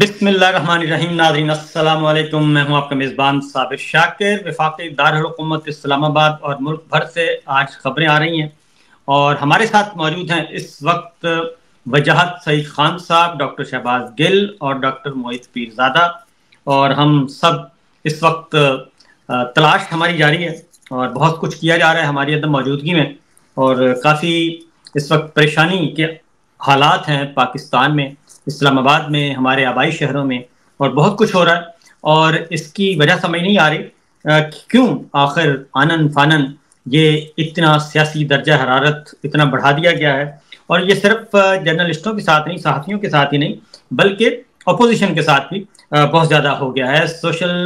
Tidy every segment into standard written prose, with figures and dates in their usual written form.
بسم اللہ الرحمن الرحیم. ناظرین السلام علیکم. میں ہوں آپ کا میزبان صابر شاکر. وفاقی دارالحکومت اسلام آباد اور ملک بھر سے آج خبریں آ رہی ہیں اور ہمارے ساتھ موجود ہیں اس وقت وجاہت سعید خان صاحب, ڈاکٹر شہباز گل اور ڈاکٹر معید پیرزادہ, اور ہم سب اس وقت تلاش ہماری جاری ہے اور بہت کچھ کیا جا رہا ہے ہماری عدم موجودگی میں, اور کافی اس وقت پریشانی کے حالات ہیں پاکستان میں, اسلام آباد میں, ہمارے آبائی شہروں میں, اور بہت کچھ ہو رہا ہے. اور اس کی وجہ سمجھ نہیں آ رہی کیوں آخر آنن فانن یہ اتنا سیاسی درجہ حرارت اتنا بڑھا دیا گیا ہے. اور یہ صرف جرنلسٹوں کے ساتھ نہیں, صحافیوں کے ساتھ ہی نہیں, بلکہ اپوزیشن کے ساتھ بھی بہت زیادہ ہو گیا ہے. سوشل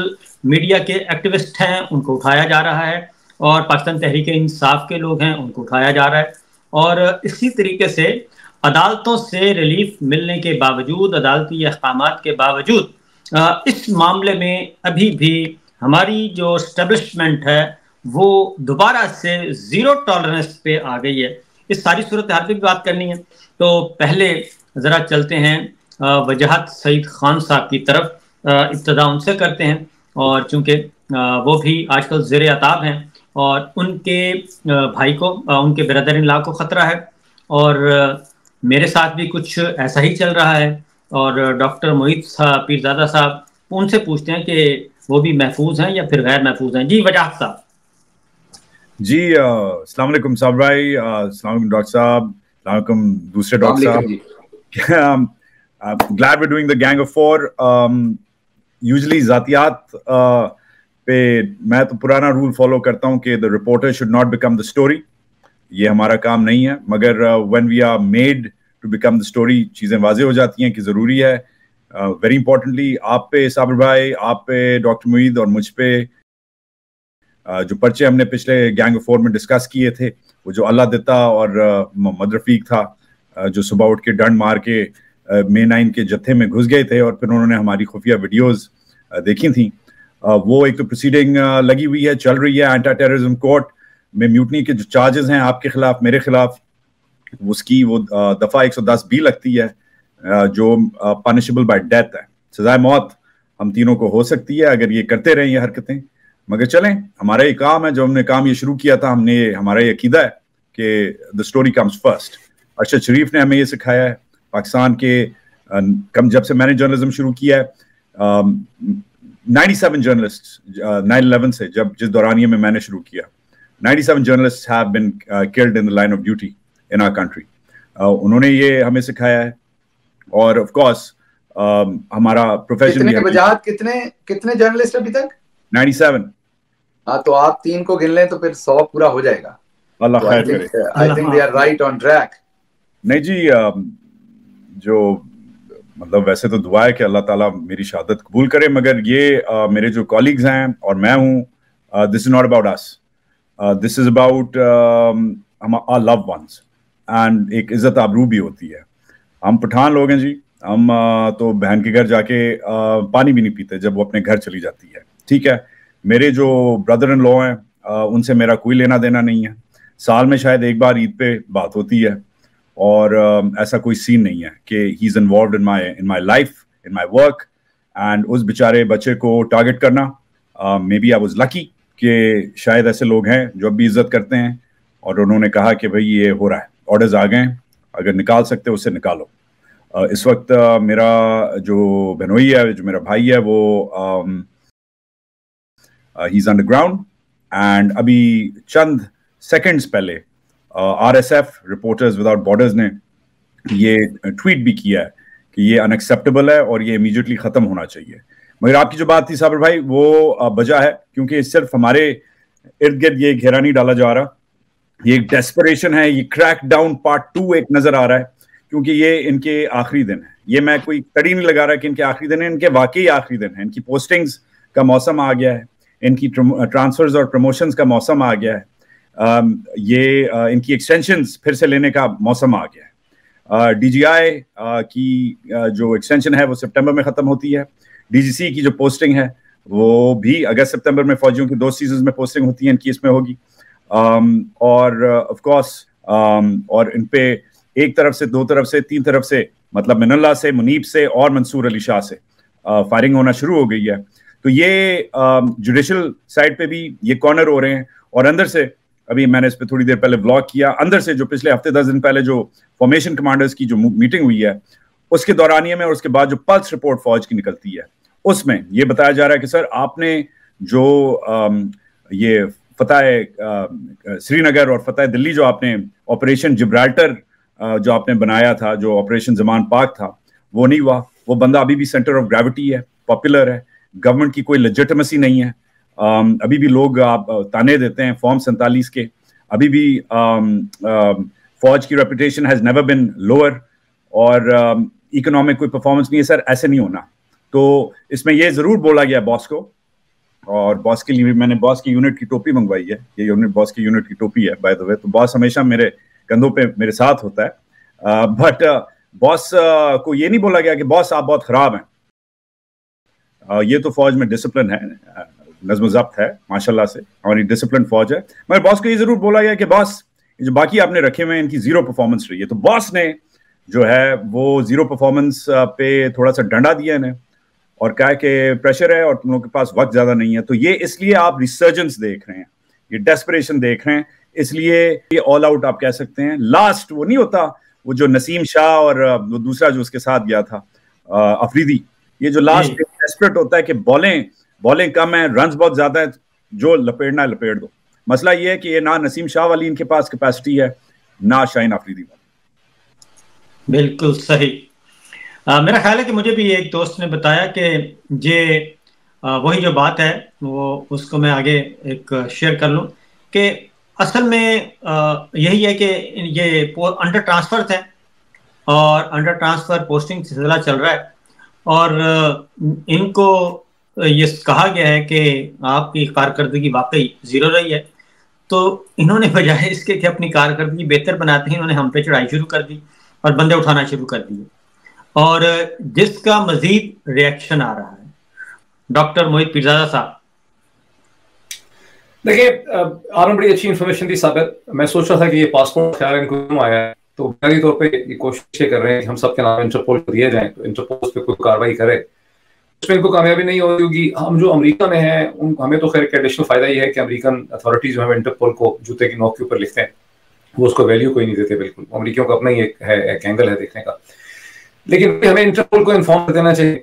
میڈیا کے ایکٹیوسٹ ہیں, ان کو اٹھایا جا رہا ہے, اور پاکستان تحریک انصاف کے لوگ ہیں, ان کو اٹھایا جا رہا ہے. اور اسی طریقے سے عدالتوں سے ریلیف ملنے کے باوجود, عدالتی احکامات کے باوجود, اس معاملے میں ابھی بھی ہماری جو اسٹیبلشمنٹ ہے وہ دوبارہ سے زیرو ٹالرنس پہ آ گئی ہے. اس ساری صورتحال پہ بھی بات کرنی ہے. تو پہلے ذرا چلتے ہیں وجاہت سعید خان صاحب کی طرف, ابتدا ان سے کرتے ہیں, اور چونکہ وہ بھی آج کل زیر عتاب ہیں اور ان کے بھائی کو, ان کے بردر ان لا کو خطرہ ہے, اور میرے ساتھ بھی کچھ ایسا ہی چل رہا ہے. اور ڈاکٹر معید پیرزادہ صاحب, ان سے پوچھتے ہیں کہ وہ بھی محفوظ ہیں یا پھر غیر محفوظ ہیں. جی وجاہت صاحب. جی السلام علیکم صاحب بھائی, السلام علیکم ڈاکٹر صاحب, السلام علیکم دوسرے ڈاکٹر صاحب. glad we're doing the gang of four. Usually ذاتیات پہ میں تو پرانا رول فالو کرتا ہوں کہ the reporter should not become the story. یہ ہمارا کام نہیں ہے, مگر when we are made to become the story چیزیں واضح ہو جاتی ہیں کہ ضروری ہے. ویری امپورٹنٹلی آپ پہ صابر بھائی, آپ پہ ڈاکٹر معید, اور مجھ پہ جو پرچے ہم نے پچھلے گینگ آف فور میں ڈسکس کیے تھے, وہ جو اللہ دتا اور محمد رفیق تھا جو صبح اٹھ کے ڈنڈ مار کے مے 9 کے جتھے میں گھس گئے تھے, اور پھر انہوں نے ہماری خفیہ ویڈیوز دیکھی تھیں. وہ ایک تو پروسیڈنگ لگی ہوئی ہے, چل رہی ہے اینٹی ٹیررزم کورٹ میں. میوٹنی کے جو چارجز ہیں آپ کے خلاف, میرے خلاف, اس کی وہ دفعہ 110 بھی لگتی ہے جو پنشبل بائی ڈیتھ ہے, سزائے موت ہم تینوں کو ہو سکتی ہے اگر یہ کرتے رہیں یہ حرکتیں. مگر چلیں, ہمارا یہ کام ہے, جو ہم نے کام یہ شروع کیا تھا, ہم نے ہمارا یہ عقیدہ ہے کہ the story comes first. Arshad شریف نے ہمیں یہ سکھایا ہے. پاکستان کے جب سے میں نے جرنلزم شروع کیا ہے, 97 جرنلسٹ 9/11 سے جس دورانیے میں نے شروع کیا, 97 journalists have been killed in the line of duty in our country. انہوں نے یہ ہمیں سکھایا ہے. اور of course ہمارا پروفیشن کتنے جرنلسٹ ابھی تک 97. ہاں, تو آپ 3 کو گن لیں تو پھر 100 پورا ہو جائے گا. اللہ خیر کرے. I think they are right on track. نہیں جی, جو مطلب ویسے تو دعا ہے کہ اللہ تعالیٰ میری شہادت قبول کرے, مگر یہ میرے جو کالیگز ہیں اور میں ہوں, this is not about us. This is about our loved ones. And ایک عزت آبرو بھی ہوتی ہے. ہم پٹھان لوگ ہیں جی, ہم تو بہن کے گھر جا کے پانی بھی نہیں پیتے جب وہ اپنے گھر چلی جاتی ہے. ٹھیک ہے, میرے جو بردر ان لا ہیں ان سے میرا کوئی لینا دینا نہیں ہے. سال میں شاید ایک بار عید پہ بات ہوتی ہے, اور ایسا کوئی سین نہیں ہے کہ he is involved in my life, in my work. And اس بیچارے بچے کو ٹارگٹ کرنا, may be I was lucky کہ شاید ایسے لوگ ہیں جو اب بھی عزت کرتے ہیں, اور انہوں نے کہا کہ بھئی یہ ہو رہا ہے, آرڈرز آ گئے ہیں, اگر نکال سکتے اسے نکالو. اس وقت میرا جو بہنوئی ہے, جو میرا بھائی ہے, وہ ہی از انڈر گراؤنڈ. اینڈ ابھی چند سیکنڈز پہلے RSF رپورٹرز وداؤٹ بارڈرز نے یہ ٹویٹ بھی کیا ہے کہ یہ ان ایکسیپٹیبل ہے اور یہ امیڈیٹلی ختم ہونا چاہیے. مگر آپ کی جو بات تھی صابر بھائی, وہ بجا ہے, کیونکہ صرف ہمارے ارد گرد یہ گھیرا نہیں ڈالا جا رہا, یہ ایک ڈیسپریشن ہے. یہ کریک ڈاؤن پارٹ 2 ایک نظر آ رہا ہے, کیونکہ یہ ان کے آخری دن ہے. یہ میں کوئی کڑی نہیں لگا رہا کہ ان کے آخری دن ہے, ان کے واقعی آخری دن ہے. ان کی پوسٹنگز کا موسم آ گیا ہے, ان کی ٹرانسفرز اور پروموشنز کا موسم آ گیا ہے, یہ ان کی ایکسٹینشنز پھر سے لینے کا موسم آ گیا ہے. DGI کی جو ایکسٹینشن ہے وہ سپٹمبر میں ختم ہوتی ہے. DGC کی جو پوسٹنگ ہے وہ بھی اگست سپتمبر میں, فوجیوں کی 2 سیزنز میں پوسٹنگ ہوتی ہے, ان کی اس میں ہوگی. اور آف کورس اور ان پہ ایک طرف سے, 2 طرف سے, 3 طرف سے مطلب من اللہ سے, منیب سے اور منصور علی شاہ سے فائرنگ ہونا شروع ہو گئی ہے. تو یہ جوڈیشل سائڈ پہ بھی یہ کارنر ہو رہے ہیں, اور اندر سے ابھی میں نے اس پہ تھوڑی دیر پہلے بلاگ کیا, اندر سے جو پچھلے ہفتے 10 دن پہلے جو فارمیشن کمانڈرز کی جو میٹنگ ہوئی ہے اس کے دورانیے میں اور اس کے بعد جو پلس رپورٹ فوج کی نکلتی ہے اس میں یہ بتایا جا رہا ہے کہ سر آپ نے جو یہ فتح سری نگر اور فتح دلی جو آپ نے آپریشن جبرالٹر جو آپ نے بنایا تھا, جو آپریشن زمان پاک تھا, وہ نہیں ہوا. وہ بندہ ابھی بھی سینٹر آف گریوٹی ہے, پاپولر ہے, گورنمنٹ کی کوئی لیجٹمیسی نہیں ہے. ابھی بھی لوگ آپ تانے دیتے ہیں فارم 47 کے, ابھی بھی فوج کی reputation has never been lower, اور اکنامک کوئی پرفارمنس نہیں ہے. سر ایسے نہیں ہونا. تو اس میں یہ ضرور بولا گیا باس کو, اور باس کے لیے میں نے باس کی یونٹ کی ٹوپی منگوائی ہے, یہ یونٹ باس کی یونٹ کی ٹوپی ہے بائی دا وے. تو باس ہمیشہ میرے کندھوں پہ میرے ساتھ ہوتا ہے, بٹ باس کو یہ نہیں بولا گیا کہ باس آپ بہت خراب ہیں. یہ تو فوج میں ڈسپلن ہے, نظم و ضبط ہے ماشاءاللہ سے, ہماری ڈسپلن فوج ہے. مگر باس کو یہ ضرور بولا گیا کہ باس جو باقی آپ نے رکھے ہوئے ہیں ان کی زیرو پرفارمنس رہی ہے. تو باس نے جو ہے وہ زیرو پرفارمنس پہ تھوڑا سا ڈنڈا دیا انہیں, اور کہا کہ پریشر ہے اور تم لوگوں کے پاس وقت زیادہ نہیں ہے. تو یہ اس لیے آپ ریسرجنس دیکھ رہے ہیں, یہ ڈیسپریشن دیکھ رہے ہیں, اس لیے یہ آل آؤٹ آپ کہہ سکتے ہیں. لاسٹ وہ نہیں ہوتا, وہ جو نسیم شاہ اور وہ دوسرا جو اس کے ساتھ گیا تھا افریدی, یہ جو لاسٹ ڈیسپریٹ ہوتا ہے کہ بالیں کم ہیں, رنز بہت زیادہ ہیں, جو لپیڑنا ہے لپیڑ دو. مسئلہ یہ ہے کہ یہ نہ نسیم شاہ والی ان کے پاس کیپیسٹی ہے, نہ شاہین افریدی والی. بالکل صحیح. میرا خیال ہے کہ مجھے بھی ایک دوست نے بتایا کہ یہ وہی جو بات ہے وہ اس کو میں آگے ایک شیئر کر لوں کہ اصل میں یہی ہے کہ یہ انڈر ٹرانسفر تھے اور انڈر ٹرانسفر پوسٹنگ سلسلہ چل رہا ہے, اور ان کو یہ کہا گیا ہے کہ آپ کی کارکردگی واقعی زیرو رہی ہے. تو انہوں نے بجائے اس کے کہ اپنی کارکردگی بہتر بناتے ہیں, انہوں نے ہم پہ چڑھائی شروع کر دی اور بندے اٹھانا شروع کر دیے, اور جس کا مزید ریئیکشن آ رہا ہے. ڈاکٹر موہت پیرزادہ صاحب دیکھیے, آپ نے بڑی اچھی انفارمیشن دی صابر. میں سوچ رہا تھا کہ یہ پاسپورٹ خیال ان کو آیا ہے, تو بنیادی طور پہ یہ کوشش کر رہے ہیں کہ ہم سب کے نام انٹرپول کو دیے جائیں, تو انٹرپول پہ کوئی کاروائی کرے. اس میں ان کو کامیابی نہیں ہوگی. ہم جو امریکہ میں ہیں ہمیں تو خیر ایک ایڈیشنل فائدہ یہ ہے کہ امریکن اتھارٹیز جو ہے انٹرپول کو جوتے کی نوک کے اوپر لکھتے ہیں, وہ اس کو ویلیو کوئی نہیں دیتے. بالکل امریکیوں کا اپنا ہی ایک اینگل ہے دیکھنے کا. لیکن ہمیں انٹرپول کو انفارم کر دینا چاہیے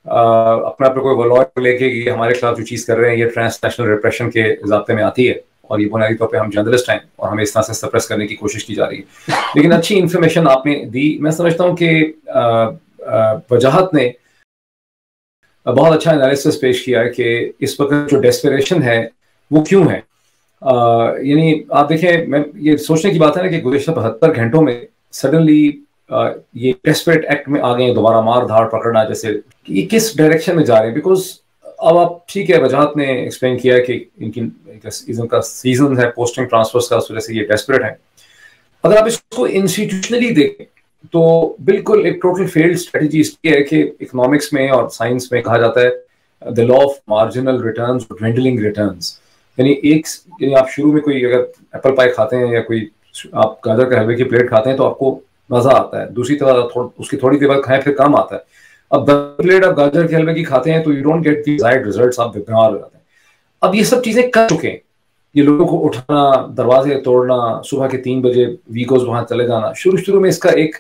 اپنا پہ کوئی لائر لے کے کہ ہمارے خلاف جو چیز کر رہے ہیں یہ ٹرانس نیشنل ریپریشن کے ضابطے میں آتی ہے, اور یہ بنیادی طور پہ ہم جرنلسٹ ہیں اور ہمیں اس طرح سے سپریس کرنے کی کوشش کی جا رہی ہے. لیکن اچھی انفارمیشن آپ نے دی. میں سمجھتا ہوں کہ وجاہت نے بہت اچھا انالیسس پیش کیا ہے کہ اس وقت جو ڈیسپریشن ہے وہ کیوں ہے. یعنی آپ دیکھیں, میں یہ سوچنے کی بات ہے نا کہ گزشتہ 72 گھنٹوں میں سڈنلی یہ ڈیسپریٹ ایکٹ میں آ گئے, دوبارہ مار دھاڑ پکڑنا, جیسے یہ کس ڈائریکشن میں جا رہے ہیں. بیکاز اب آپ ٹھیک ہے, وجاہت نے ایکسپلین کیا کہ ان کا سیزن ہے پوسٹنگ ٹرانسفرز کا, اس وجہ سے یہ ڈیسپریٹ ہیں. اگر آپ اس کو انسٹیٹیوشنلی دیکھیں تو بالکل ایک ٹوٹل فیلڈ اسٹریٹجی اس کی ہے کہ اکنامکس میں اور سائنس میں کہا جاتا ہے the law of marginal returns or dwindling returns. یعنی آپ شروع میں کوئی اگر ایپل پائی کھاتے ہیں یا کوئی آپ گاجر کے حلوے کی پلیٹ کھاتے ہیں تو آپ کو مزہ آتا ہے, دوسری طرح اس کی تھوڑی دیر بعد کھائیں پھر کام آتا ہے. اب 10 پلیٹ آپ گاجر کے حلوے کی کھاتے ہیں تو you don't get the desired results, آپ بیمار ہو جاتے ہیں. اب یہ سب چیزیں کر چکے ہیں, یہ لوگوں کو اٹھانا, دروازے توڑنا, صبح کے 3 بجے ویگوز وہاں چلے جانا, شروع میں اس کا ایک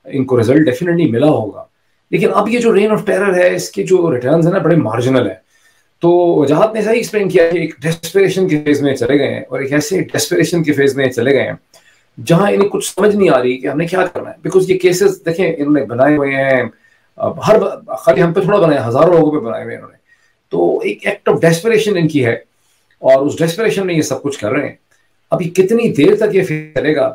ان کو ریزلٹ ڈیفینیٹلی ملا ہوگا. لیکن اب یہ جو رین آف ٹیرر ہے اس کے جو ریٹرنز ہیں نا بڑے مارجنل ہیں. تو وجاہت نے صحیح ایکسپلین کیا کہ ایک ڈیسپریشن کے فیز میں چلے گئے ہیں, اور ایک ایسے ڈیسپریشن کے فیز میں چلے گئے ہیں جہاں انہیں کچھ سمجھ نہیں آ رہی کہ ہم نے کیا کرنا ہے. بیکاز یہ کیسز دیکھیں انہوں نے بنائے ہوئے ہیں, ہر خالی ہم پہ تھوڑا بنائے, ہزاروں لوگوں پہ بنائے ہوئے انہوں نے. تو ایک ایکٹ آف ڈیسپریشن ان کی ہے, اور اس ڈیسپریشن میں یہ سب کچھ کر رہے ہیں. اب یہ کتنی دیر تک یہ فیز چلے گا,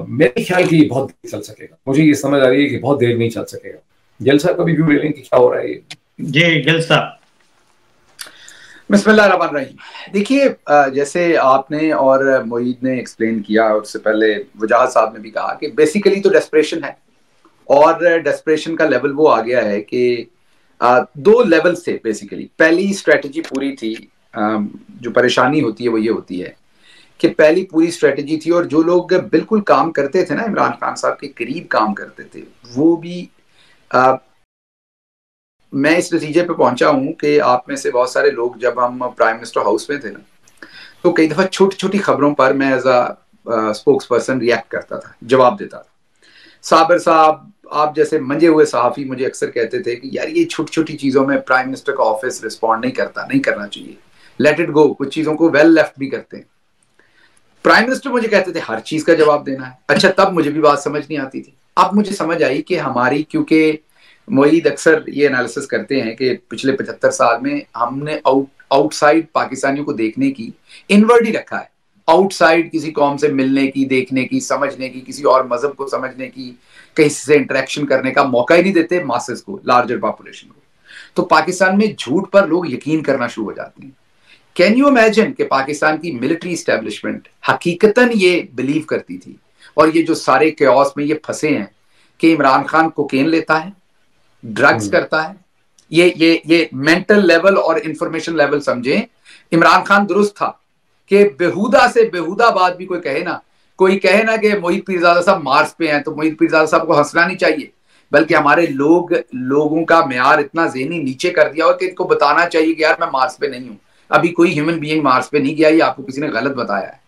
میرے خیال کہ یہ بہت دیر چل سکے گا. مجھے یہ سمجھ آ رہی ہے کہ بہت دیر نہیں چل سکے گا. جل صاحب کا بھی ویو لے لیں کہ کیا ہو رہا ہے. جی جل صاحب. بسم اللہ الرحمن الرحیم. دیکھیے, جیسے آپ نے اور معید نے ایکسپلین کیا, اور اس سے پہلے وجاہت صاحب نے بھی کہا کہ بیسیکلی تو ڈیسپریشن ہے, اور ڈیسپریشن کا لیول وہ آ گیا ہے کہ 2 لیول سے بیسیکلی. پہلی اسٹریٹجی پوری تھی, جو پریشانی ہوتی ہے وہ یہ ہوتی ہے کہ پہلی پوری اسٹریٹجی تھی، اور جو لوگ بالکل کام کرتے تھے نا عمران خان صاحب کے قریب کام کرتے تھے، وہ بھی میں اس نتیجے پہ پہنچا ہوں کہ آپ میں سے بہت سارے لوگ جب ہم پرائم منسٹر ہاؤس میں تھے نا، تو کئی دفعہ چھوٹی چھوٹی خبروں پر میں as a spokes person react کرتا تھا، جواب دیتا تھا. صابر صاحب آپ جیسے منجے ہوئے صحافی مجھے اکثر کہتے تھے کہ یار یہ چھوٹی چھوٹی چیزوں میں پرائم منسٹر کا آفس رسپونڈ نہیں کرنا چاہیے، لیٹ اٹ گو. کچھ چیزوں کو ویل لیفٹ بھی کرتے ہیں. پرائم منسٹر مجھے کہتے تھے ہر چیز کا جواب دینا ہے. اچھا تب مجھے بھی بات سمجھ نہیں آتی تھی. اب مجھے سمجھ آئی کہ ہماری، کیونکہ معید اکثر یہ انالیسس کرتے ہیں کہ پچھلے 75 سال میں ہم نے آؤٹ سائڈ پاکستانیوں کو دیکھنے کی انورڈ ہی رکھا ہے. آؤٹ سائڈ کسی قوم سے ملنے کی، دیکھنے کی، سمجھنے کی، کسی اور مذہب کو سمجھنے کی، کہیں سے انٹریکشن کرنے کا موقع ہی نہیں دیتے ماسز کو، لارجر پاپولیشن کو. تو پاکستان میں جھوٹ پر لوگ یقین کرنا شروع ہو جاتے ہیں. کین یو امیجن کہ پاکستان کی ملٹری اسٹیبلشمنٹ حقیقتاً یہ بلیو کرتی تھی، اور یہ جو سارے کیوس میں یہ پھنسے ہیں کہ عمران خان کوکین لیتا ہے، ڈرگز کرتا ہے. یہ مینٹل لیول اور انفارمیشن لیول سمجھیں. عمران خان درست تھا کہ بےہودہ سے بےہودہ بات بھی کوئی کہے نا کہ معید پیرزادہ صاحب مارس پہ ہیں، تو معید پیرزادہ صاحب کو ہنسنا نہیں چاہیے، بلکہ ہمارے لوگوں کا معیار اتنا ذہنی نیچے کر دیا ہو کہ ان کو بتانا چاہیے کہ یار میں مارس پہ نہیں ہوں. ابھی کوئی ہیومن بینگ مارس پہ نہیں گیا، یہ آپ کو کسی نے غلط بتایا ہے.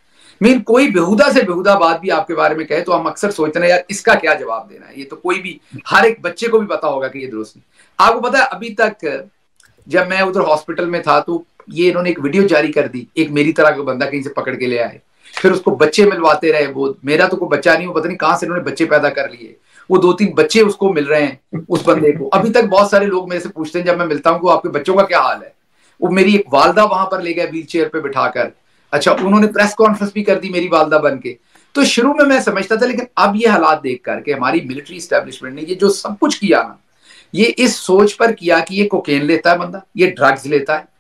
کوئی بےہودہ سے بےہودہ بات بھی آپ کے بارے میں کہے تو ہم اکثر سوچتے ہیں یار اس کا کیا جواب دینا ہے. یہ تو کوئی بھی، ہر ایک بچے کو بھی پتا ہوگا کہ یہ درست نہیں. آپ کو پتا ہے ابھی تک جب میں ادھر ہاسپٹل میں تھا تو یہ انہوں نے ایک ویڈیو جاری کر دی، ایک میری طرح کا بندہ کہیں سے پکڑ کے لے آئے، پھر اس کو بچے ملواتے رہے. وہ میرا تو کوئی بچہ نہیں ہو، پتہ نہیں کہاں سے انہوں نے بچے پیدا کر لیے. وہ 2-3 بچے اس کو مل رہے ہیں اس بندے کو. ابھی تک بہت سارے لوگ میرے سے پوچھتے ہیں جب میں ملتا ہوں کہ آپ کے بچوں کا کیا حال ہے. وہ میری ایک والدہ وہاں پر لے گئے ویل چیئر پہ بٹھا کر. اچھا انہوں نے پریس کانفرنس بھی کر دی میری والدہ بن کے. تو شروع میں سمجھتا تھا، لیکن اب یہ حالات دیکھ کر کہ ہماری ملٹری اسٹیبلشمنٹ نے یہ جو سب کچھ کیا نا، یہ اس سوچ پر کیا کہ یہ کوکین لیتا ہے بندہ، یہ ڈرگز لیتا ہے،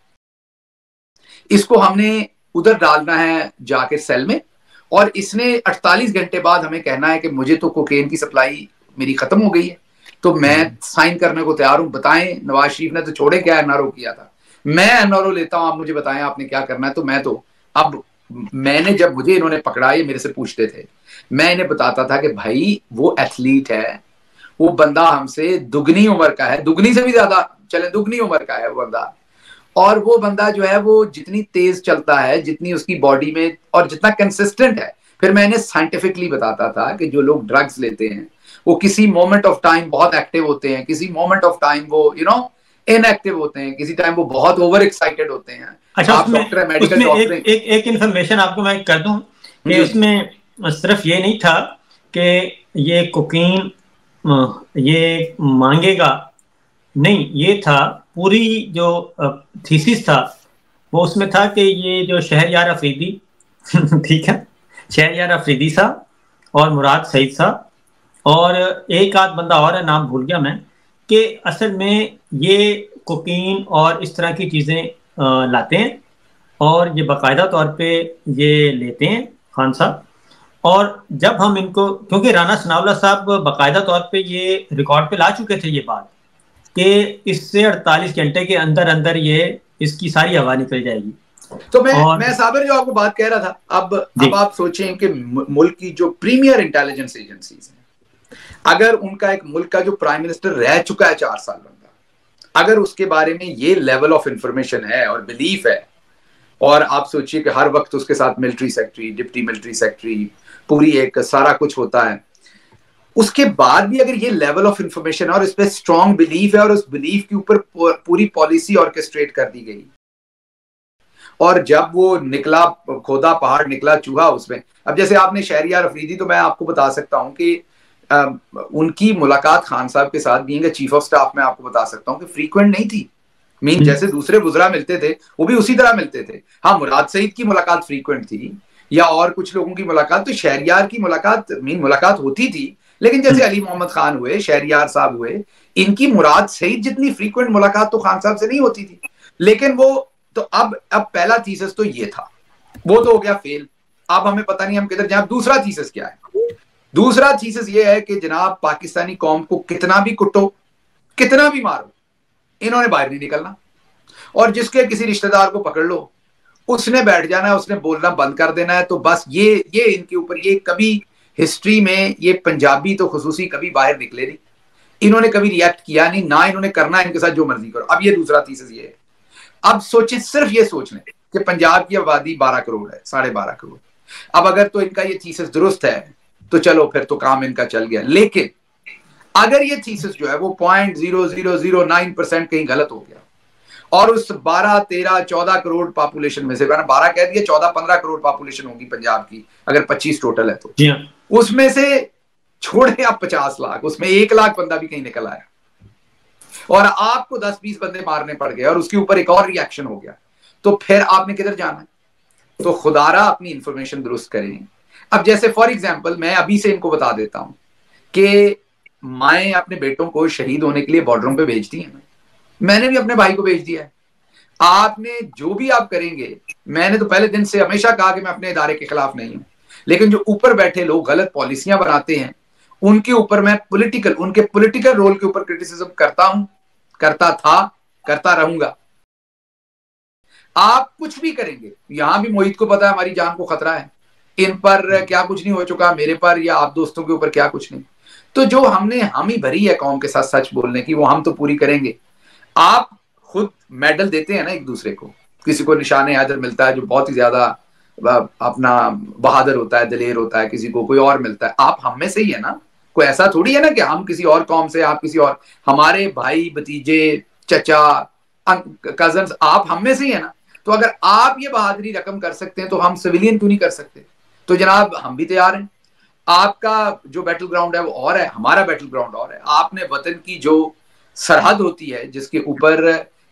اس کو ہم نے ادھر ڈالنا ہے جا کے سیل میں، اور اس نے 48 گھنٹے بعد ہمیں کہنا ہے کہ مجھے تو کوکین کی سپلائی میری ختم ہو گئی ہے، تو میں سائن کرنے کو تیار ہوں. بتائیں نواز شریف نے تو چھوڑے کیا این آر او کیا تھا، میں این آر او لیتا ہوں، آپ مجھے بتائیں آپ نے کیا کرنا ہے. تو میں نے جب مجھے انہوں نے پکڑا، یہ میرے سے پوچھتے تھے، میں انہیں بتاتا تھا کہ بھائی وہ ایتھلیٹ ہے، وہ بندہ ہم سے دگنی عمر کا ہے، دگنی سے بھی زیادہ چلے، دگنی عمر کا ہے وہ بندہ. اور وہ بندہ جو ہے وہ جتنی تیز چلتا ہے، جتنی اس کی باڈی میں، اور جتنا کنسسٹنٹ ہے. پھر میں انہیں سائنٹیفکلی بتاتا تھا کہ جو لوگ ڈرگز لیتے ہیں وہ کسی مومنٹ آف ٹائم بہت ایکٹیو ہوتے ہیں، کسی مومنٹ آف ٹائم وہ ان ایکٹیو ہوتے ہیں، کسی ٹائم وہ بہت اوور ایکسائٹیڈ ہوتے ہیں. اچھا ایک انفارمیشن آپ کو میں کر دوں کہ اس میں صرف یہ نہیں تھا کہ یہ کوکین یہ مانگے گا، نہیں، یہ تھا پوری جو تھیسس تھا وہ اس میں تھا کہ یہ جو شہریار افریدی ٹھیک ہے، شہریار افریدی صاحب اور مراد سعید صاحب اور ایک آدھ بندہ اور ہے، نام بھول گیا میں، کہ اصل میں یہ کوکین اور اس طرح کی چیزیں لاتے ہیں اور یہ باقاعدہ طور پہ یہ لیتے ہیں خان صاحب. اور جب ہم ان کو، کیونکہ رانا ثناء اللہ صاحب باقاعدہ طور پہ یہ ریکارڈ پہ لا چکے تھے یہ بات کہ اس سے 48 گھنٹے کے اندر اندر یہ اس کی ساری ہوا نکل جائے گی. تو میں صابر جو آپ کو بات کہہ رہا تھا، اب آپ سوچیں کہ ملک کی جو پریمیئر انٹیلیجنس ایجنسیز ہیں، اگر ان کا ایک ملک کا جو پرائم منسٹر رہ چکا ہے 4 سال بندہ، اگر اس کے بارے میں یہ لیول آف انفارمیشن ہے اور بلیف ہے، اور آپ سوچئے کہ ہر وقت اس کے ساتھ military secretary, deputy military secretary, پوری ایک سارا کچھ ہوتا ہے، اس کے بعد بھی اگر یہ لیول آف انفارمیشن اور اس پہ اسٹرانگ بلیف ہے اور اس بلیف کے اوپر پوری پالیسی آرکسٹریٹ کر دی گئی، اور جب وہ نکلا کھودا پہاڑ نکلا چوہا اس میں. اب جیسے آپ نے شہریار افریدی، تو میں آپ کو بتا سکتا ہوں کہ ان کی ملاقات خان صاحب کے ساتھ being a chief of staff میں آپ کو بتا سکتا ہوں کہ فریکوینٹ نہیں تھی. جیسے دوسرے وزراء ملتے تھے وہ بھی اسی طرح ملتے تھے. ہاں مراد سعید کی ملاقات فریکوینٹ تھی یا اور کچھ لوگوں کی ملاقات، تو شہریار کی ملاقات ہوتی تھی، لیکن جیسے علی محمد خان ہوئے، شہریار صاحب ہوئے، ان کی مراد سعید جتنی فریکوینٹ ملاقات تو خان صاحب سے نہیں ہوتی تھی. لیکن وہ تو اب پہلا تھیسس تو یہ تھا، وہ تو ہو گیا فیل. اب ہمیں پتہ نہیں ہم کدھر جائیں. دوسرا تھیسس کیا ہے؟ دوسرا تھیسس یہ ہے کہ جناب پاکستانی قوم کو کتنا بھی کٹو، کتنا بھی مارو، انہوں نے باہر نہیں نکلنا. اور جس کے کسی رشتہ دار کو پکڑ لو، اس نے بیٹھ جانا ہے, اس نے بولنا بند کر دینا ہے. تو بس یہ ان کے اوپر, یہ کبھی ہسٹری میں یہ پنجابی تو خصوصی کبھی باہر نکلے نہیں, انہوں نے کبھی ریئیکٹ کیا نہیں, نہ انہوں نے کرنا ہے, ان کے ساتھ جو مرضی کرو. اب یہ دوسرا تیسس یہ ہے, اب سوچیں, صرف یہ سوچ لیں کہ پنجاب کی آبادی 12 کروڑ ہے, 12.5 کروڑ. اب اگر تو ان کا یہ تھیسس درست ہے تو چلو پھر تو کام ان کا چل گیا. لیکن اگر یہ تھیسس جو ہے وہ 0.0009% کہیں غلط ہو گیا, اور اس 12, 13, 14 کروڑ پاپولیشن میں سے, 12 کہہ دیا, 14, 15 کروڑ پاپولیشن ہوگی پنجاب کی, اگر 25 ٹوٹل ہے تو اس میں سے چھوڑیں آپ 50 لاکھ, اس میں 1 لاکھ بندہ بھی کہیں نکل آیا, اور آپ کو 10-20 بندے مارنے پڑ گئے, اور اس کے اوپر ایک اور ری ایکشن ہو گیا, تو پھر آپ نے کدھر جانا ہے؟ تو خدارا اپنی انفارمیشن درست کریں. اب جیسے فار ایگزامپل میں ابھی سے ان کو بتا دیتا ہوں کہ مائیں اپنے بیٹوں کو شہید ہونے کے لیے بارڈروں پہ بھیجتی ہیں, میں نے بھی اپنے بھائی کو بھیج دیا ہے. آپ نے جو بھی آپ کریں گے, میں نے تو پہلے دن سے ہمیشہ کہا کہ میں اپنے ادارے کے خلاف نہیں ہوں, لیکن جو اوپر بیٹھے لوگ غلط پالیسیاں بناتے ہیں ان کے اوپر میں ان کے پولیٹیکل رول کے اوپر کرٹیسزم کرتا ہوں, کرتا تھا, کرتا رہوں گا. آپ کچھ بھی کریں گے, یہاں بھی محیط کو پتا ہے ہماری جان کو خطرہ ہے, ان پر کیا کچھ نہیں ہو چکا, میرے پر یا آپ دوستوں کے اوپر کیا کچھ نہیں. تو جو ہم نے ہی بھری ہے قوم کے ساتھ سچ بولنے کی, وہ ہم تو پوری کریں گے. آپ خود میڈل دیتے ہیں نا ایک دوسرے کو, کسی کو نشان حیدر ملتا ہے جو بہت ہی زیادہ اپنا بہادر ہوتا ہے, دلیر ہوتا ہے, کسی کو کوئی اور ملتا ہے. آپ ہم میں سے ہی ہے نا, کوئی ایسا تھوڑی ہے نا کہ ہم کسی اور قوم سے, آپ کسی اور, ہمارے بھائی بھتیجے چچا کزنز آپ ہم میں سے ہی ہے نا. تو اگر آپ یہ بہادری رقم کر سکتے ہیں تو ہم سویلین کیوں نہیں کر سکتے؟ تو جناب ہم بھی تیار ہیں. آپ کا جو بیٹل گراؤنڈ ہے وہ اور ہے, ہمارا بیٹل گراؤنڈ اور ہے. آپ نے وطن کی جو سرحد ہوتی ہے جس کے اوپر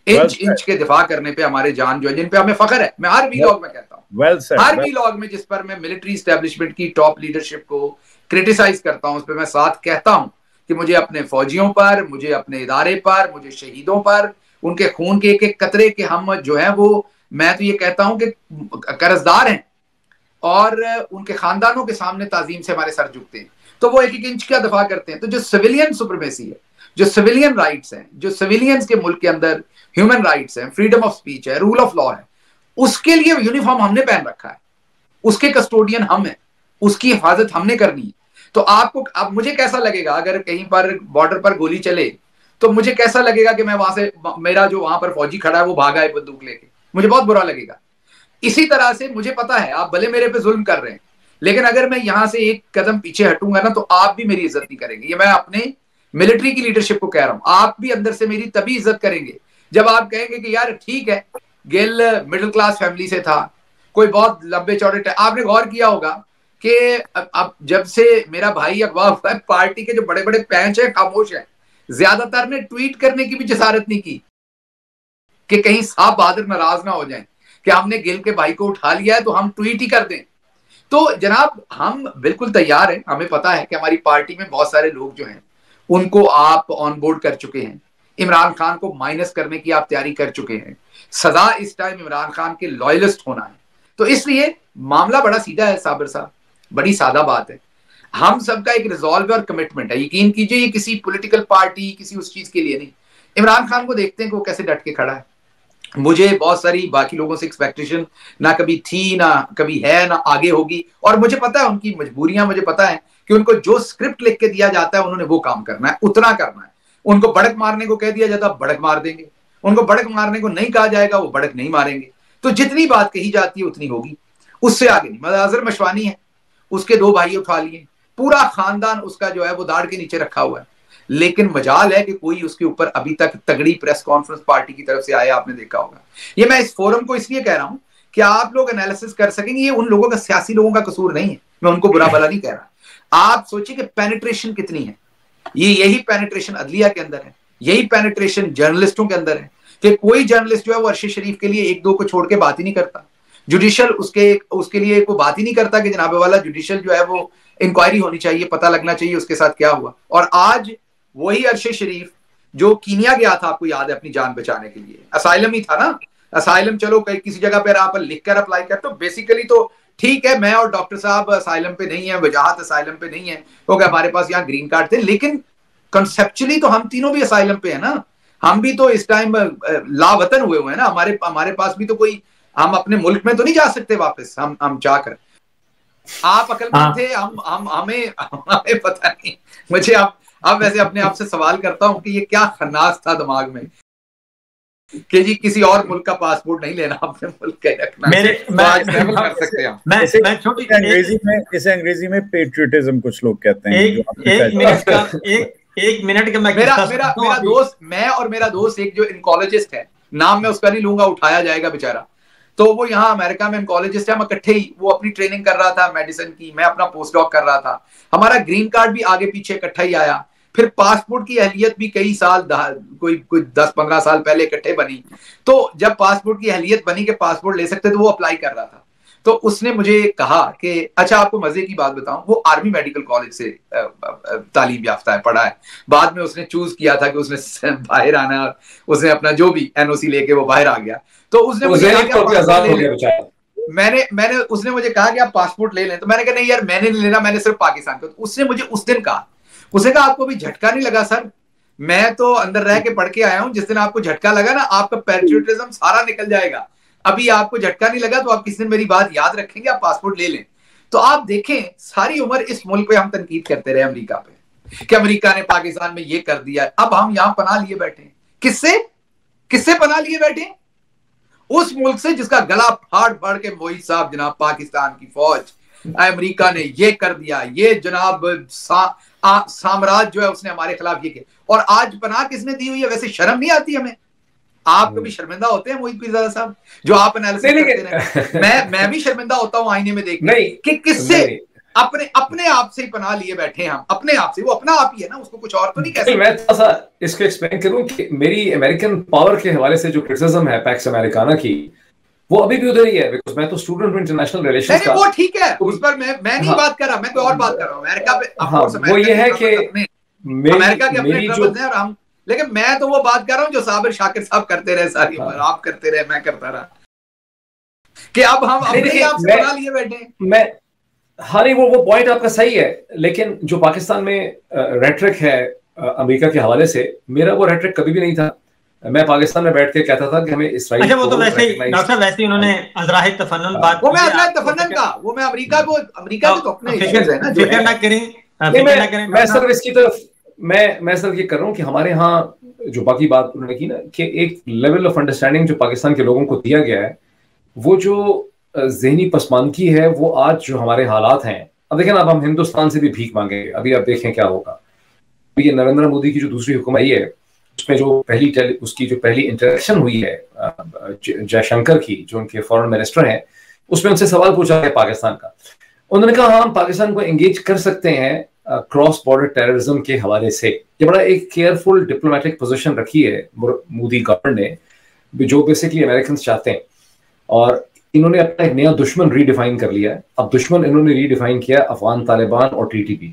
انچ کے دفاع کرنے پہ ہمارے جان جو ہے, جن پہ ہمیں فخر ہے, میں ہر ویلاگ میں کہتا ہوں, ہر ویلاگ میں جس پر میں ملٹری اسٹیبلشمنٹ کی ٹاپ لیڈرشپ کو کرٹیسائز کرتا ہوں, اس پہ میں ساتھ کہتا ہوں کہ مجھے اپنے فوجیوں پر, مجھے اپنے ادارے پر, مجھے شہیدوں پر, ان کے خون کے ایک ایک قطرے کے ہم جو ہیں وہ, میں تو یہ کہتا ہوں کہ قرضدار ہیں, اور ان کے خاندانوں کے سامنے تعظیم سے ہمارے سر جھکتے ہیں. تو وہ ایک ایک انچ کا دفاع کرتے ہیں. تو جو سویلین سپریمیسی ہے, جو سویلین رائٹس ہیں, جو سویلینز کے ملک کے اندر ہیومن رائٹس ہیں, فریڈم آف سپیچ ہے, رول آف لا ہے, اس کے لیے یونیفارم ہم نے پہن رکھا ہے, اس کے کسٹوڈین ہم ہیں, اس کی حفاظت ہم نے کرنی ہے. تو آپ کو, اب مجھے کیسا لگے گا اگر کہیں پر بارڈر پر گولی چلے, تو مجھے کیسا لگے گا کہ میں وہاں سے, میرا جو وہاں پر فوجی کھڑا ہے وہ بھاگا ہے بندوق لے کے, مجھے بہت برا لگے گا. اسی طرح سے مجھے پتا ہے آپ بھلے میرے پہ ظلم کر رہے ہیں, لیکن اگر میں یہاں سے ایک قدم پیچھے ہٹوں گا نا تو آپ بھی میری عزت نہیں کریں گے. یہ میں اپنے ملٹری کی لیڈرشپ کو کہہ رہا ہوں, آپ بھی اندر سے میری تبھی عزت کریں گے جب آپ کہیں گے کہ یار ٹھیک ہے, گل مڈل کلاس فیملی سے تھا, کوئی بہت لمبے چوڑے, آپ نے غور کیا ہوگا کہ اب جب سے میرا بھائی اغوا ہوا ہے, پارٹی کے جو بڑے بڑے پینچ ہیں خاموش ہیں. زیادہ تر نے ٹویٹ کرنے کی بھی جسارت نہیں کی کہ کہیں صاحب بہادر ناراض نہ ہو جائیں کہ ہم نے گل کے بھائی کو اٹھا لیا ہے تو ہم ٹویٹ ہی کر دیں. تو جناب ہم بالکل تیار ہیں, ہمیں پتا ہے کہ ہماری پارٹی میں بہت سارے لوگ جو ہیں ان کو آپ آن بورڈ کر چکے ہیں, عمران خان کو مائنس کرنے کی آپ تیاری کر چکے ہیں. سزا اس ٹائم عمران خان کے لائلسٹ ہونا ہے. تو اس لیے معاملہ بڑا سیدھا ہے صابر صاحب, بڑی سادہ بات ہے. ہم سب کا ایک ریزالو اور کمٹمنٹ ہے. یقین کیجئے یہ کسی پولیٹیکل پارٹی, کسی اس چیز کے لیے نہیں. عمران خان کو دیکھتے ہیں کہ وہ کیسے ڈٹ کے کھڑا ہے. مجھے بہت ساری باقی لوگوں سے ایکسپیکٹیشن نہ کبھی تھی, نہ کبھی ہے, نہ آگے ہوگی. اور مجھے پتا ہے ان کی مجبوریاں, مجھے پتا ہے کہ ان کو جو اسکرپٹ لکھ کے دیا جاتا ہے انہوں نے وہ کام کرنا ہے, اتنا کرنا ہے. ان کو بڑک مارنے کو کہہ دیا جاتا ہے بڑک مار دیں گے, ان کو بڑک مارنے کو نہیں کہا جائے گا وہ بڑک نہیں ماریں گے. تو جتنی بات کہی جاتی ہے اتنی ہوگی, اس سے آگے نہیں. مظاہر مشوانی ہے, اس کے 2 بھائی اٹھا لیے, پورا خاندان اس کا جو ہے وہ داڑھ کے نیچے رکھا ہوا ہے, لیکن مجال ہے کہ کوئی اس کے اوپر ابھی تک تگڑی پریس کانفرنس پارٹی کی طرف سے آیا, آپ نے دیکھا ہوگا. یہ میں اس فورم کو اس لیے کہہ رہا ہوں کہ آپ لوگ انالیسس کر سکیں گے. یہ ان لوگوں کا, سیاسی لوگوں کا قصور نہیں ہے, میں ان کو برا بھلا نہیں کہہ رہا. آپ سوچیں کہ پینیٹریشن کتنی ہے. یہی پینیٹریشن عدلیہ کے اندر ہے, یہی پینیٹریشن جرنلسٹوں کے اندر ہے کہ کوئی جرنلسٹ جو ہے وہ عرش شریف کے لیے 1-2 کو چھوڑ کے بات ہی نہیں کرتا. جوڈیشل اس کے لیے کوئی بات ہی نہیں کرتا کہ جناب والا جوڈیشل جو ہے وہ انکوائری ہونی چاہیے, پتہ لگنا چاہیے اس کے ساتھ کیا ہوا. اور آج وہی عرش شریف جو کینیا گیا تھا, آپ کو یاد ہے, اپنی جان بچانے کے لیے, اسائلم ہی تھا نا. اسائلم چلو کسی جگہ پہ آپ لکھ کر اپلائی کر, تو بیسیکلی تو ٹھیک ہے, میں اور ڈاکٹر صاحب اسائلم پہ نہیں ہیں, وجاہت اسائلم پہ نہیں ہے کیونکہ ہمارے پاس یہاں گرین کارڈ تھے, لیکن کنسپچولی تو ہم تینوں بھی اسائلم پہ ہیں نا. ہم بھی تو اس ٹائم لا وطن ہوئے ہیں نا. ہمارے پاس بھی تو کوئی ہم اپنے ملک میں تو نہیں جا سکتے واپس ہم چاہ کر. آپ عقل مند تھے, ہمیں پتہ نہیں. مجھے اب ویسے اپنے آپ سے سوال کرتا ہوں کہ یہ کیا خناس تھا دماغ میں کہ جی کسی اور ملک کا پاسپورٹ نہیں لینا, اپنے ملک کا رکھنا. کر سکتے ہیں اسے انگریزی میں پیٹریوٹزم کچھ لوگ کہتے ہیں. ایک منٹ کا میرا دوست, میں اور میرا دوست ایک جو انکالوجسٹ ہے, نام میں اس کا نہیں لوں گا, اٹھایا جائے گا بیچارہ, تو وہ یہاں امریکہ میں انکالوجسٹ ہے. ہم اکٹھے ہی, وہ اپنی ٹریننگ کر رہا تھا میڈیسن کی, میں اپنا پوسٹ ڈاک کر رہا تھا. ہمارا گرین کارڈ بھی آگے پیچھے اکٹھا ہی آیا. پھر پاسپورٹ کی اہلیت بھی کئی سال, کوئی 10-15 سال پہلے اکٹھے بنی. تو جب پاسپورٹ کی اہلیت بنی کہ پاسپورٹ لے سکتے, تو وہ اپلائی کر رہا تھا. تو اس نے مجھے کہا کہ اچھا آپ کو مزے کی بات بتاؤں, وہ آرمی میڈیکل کالج سے تعلیم یافتہ ہے, پڑھا ہے. بعد میں اس نے چوز کیا تھا کہ اس نے باہر آنا, اس نے اپنا جو بھی NOC لے کے وہ باہر آ گیا. تو اس نے مجھے اس نے مجھے کہا کہ آپ پاسپورٹ لے لیں. تو میں نے کہا نہیں یار, میں نے نہیں لینا, میں نے صرف پاکستان کا. اس نے مجھے اس دن کہا, اس نے کہا آپ کو بھی جھٹکا نہیں لگا سر, میں تو اندر رہ کے پڑھ کے آیا ہوں, جس دن آپ کو جھٹکا لگا نا, آپ کا پیٹریوٹزم سارا نکل جائے گا. ابھی آپ کو جھٹکا نہیں لگا تو آپ کس دن میری بات یاد رکھیں گے, آپ پاسپورٹ لے لیں. تو آپ دیکھیں ساری عمر اس ملک پہ ہم تنقید کرتے رہے, امریکہ پہ, کہ امریکہ نے پاکستان میں یہ کر دیا. اب ہم یہاں پناہ لیے بیٹھے, کس سے پناہ لیے بیٹھے؟ اس ملک سے جس کا گلا پھاڑ پھاڑ کے موئی صاحب جناب پاکستان کی فوج, امریکہ نے یہ کر دیا, یہ جناب سامراج جو ہے اس نے ہمارے خلاف یہ کیا. اور آج پناہ کس نے دی ہوئی ہے؟ ویسے شرم نہیں آتی ہمیں؟ آپ کبھی شرمندہ ہوتے ہیں موہت پیرزادہ صاحب جو آپ انالیسس کرتے ہیں؟ میں بھی شرمندہ ہوتا ہوں آئینے میں دیکھ کے کہ کس سے اپنے آپ سے پناہ لیے بیٹھے ہیں ہم, اپنے آپ سے. وہ اپنا آپ ہی ہے نا, اس کو کچھ اور تو نہیں کہہ سکتے. میں تھوڑا سا اس کو ایکسپلین کروں کہ میری امریکن پاور کے حوالے سے جو کرٹیسزم ہے پیکس امریکانا کی, وہ ابھی بھی ادھر ہی ہے. بیکاز میں تو اسٹوڈنٹ ہوں انٹرنیشنل ریلیشنز کا. وہ ٹھیک ہے, اس پر میں نہیں بات کر رہا, میں کوئی اور بات کر رہا ہوں. امریکہ پہ وہ یہ ہے کہ امریکہ کے اپنے ٹربلز ہیں, اور ہم, لیکن میں تو وہ بات کر رہا ہوں جو صابر شاکر صاحب کرتے رہے ساری عمر, آپ کرتے رہے, میں کرتا رہا, کہ اب ہم اپنے آپ سے بنا لیے بیٹھے. ہاں نہیں, وہ پوائنٹ آپ کا صحیح ہے, لیکن جو پاکستان میں ریٹرک ہے امریکہ کے حوالے سے, میرا وہ ریٹرک کبھی بھی نہیں تھا. میں پاکستان میں بیٹھ کے کہتا تھا کہ ہمیں اسرائیل. اچھا وہ تو ویسے ہی ڈاکٹر صاحب ویسے ہی انہوں نے ازراہ تفنن بات, وہ میں ازراہ تفنن کا, وہ میں امریکہ کو, امریکہ کے تو اپنے ایشوز ہیں نا, فکر نہ کریں. میں صرف اس کی طرف میں صرف یہ کر رہا ہوں کہ ہمارے ہاں جو باقی بات انہوں نے کی نا, کہ ایک لیول آف انڈرسٹینڈنگ جو پاکستان کے لوگوں کو دیا گیا ہے, وہ جو ذہنی پسماندگی ہے, وہ آج جو ہمارے حالات ہیں. اب دیکھیں نا, اب ہم ہندوستان سے بھی بھیک مانگیں گے. ابھی آپ دیکھیں کیا ہوگا. یہ نریندر مودی کی جو دوسری حکومت آئی ہے, اس میں جو اس کی جو پہلی انٹریکشن ہوئی ہے جے شنکر کی, جو ان کے فارن منسٹر ہیں, اس میں ان سے سوال پوچھا ہے پاکستان کا. انہوں نے کہا ہاں ہم پاکستان کو انگیج کر سکتے ہیں کراس بارڈر ٹیررزم کے حوالے سے. یہ بڑا ایک کیئرفل ڈپلومیٹک پوزیشن رکھی ہے مودی گورنمنٹ نے, جو بیسکلی امریکنز چاہتے ہیں. اور انہوں نے اپنا ایک نیا دشمن ری ڈیفائن کر لیا ہے. اب دشمن انہوں نے ری ڈیفائن کیا افغان طالبان اور TTP.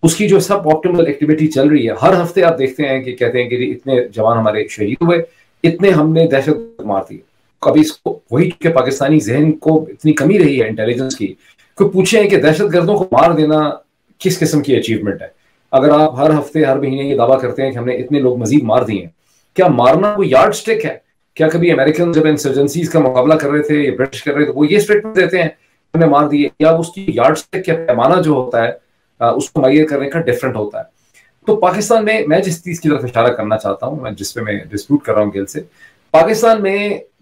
اس کی جو سب آپٹیمل ایکٹیویٹی چل رہی ہے, ہر ہفتے آپ دیکھتے ہیں کہ کہتے ہیں کہ اتنے جوان ہمارے شہید ہوئے, اتنے ہم نے دہشت مار دی. کبھی اس کو وہی کہ پاکستانی ذہن کو اتنی کمی رہی ہے انٹیلیجنس کی, کہ پوچھیں کہ دہشت گردوں کو مار دینا کس قسم کی اچیومنٹ ہے. اگر آپ ہر ہفتے ہر مہینے یہ دعویٰ کرتے ہیں کہ ہم نے اتنے لوگ مزید مار دیے ہیں, کیا مارنا کوئی یارڈ اسٹک ہے؟ کیا کبھی امریکن جب انسرجنسیز کا مقابلہ کر رہے تھے یا برٹش کر رہے تھے, وہ یہ اسٹیٹمنٹ دیتے ہیں ہم نے مار دیے, یا اس کی یارڈ اسٹک یا پیمانہ جو ہوتا ہے اس کو معیار کرنے کا ڈفرینٹ ہوتا ہے. تو پاکستان میں جس چیز کی طرف اشارہ کرنا چاہتا ہوں, جس پہ میں ڈسپیوٹ کر رہا ہوں گل سے,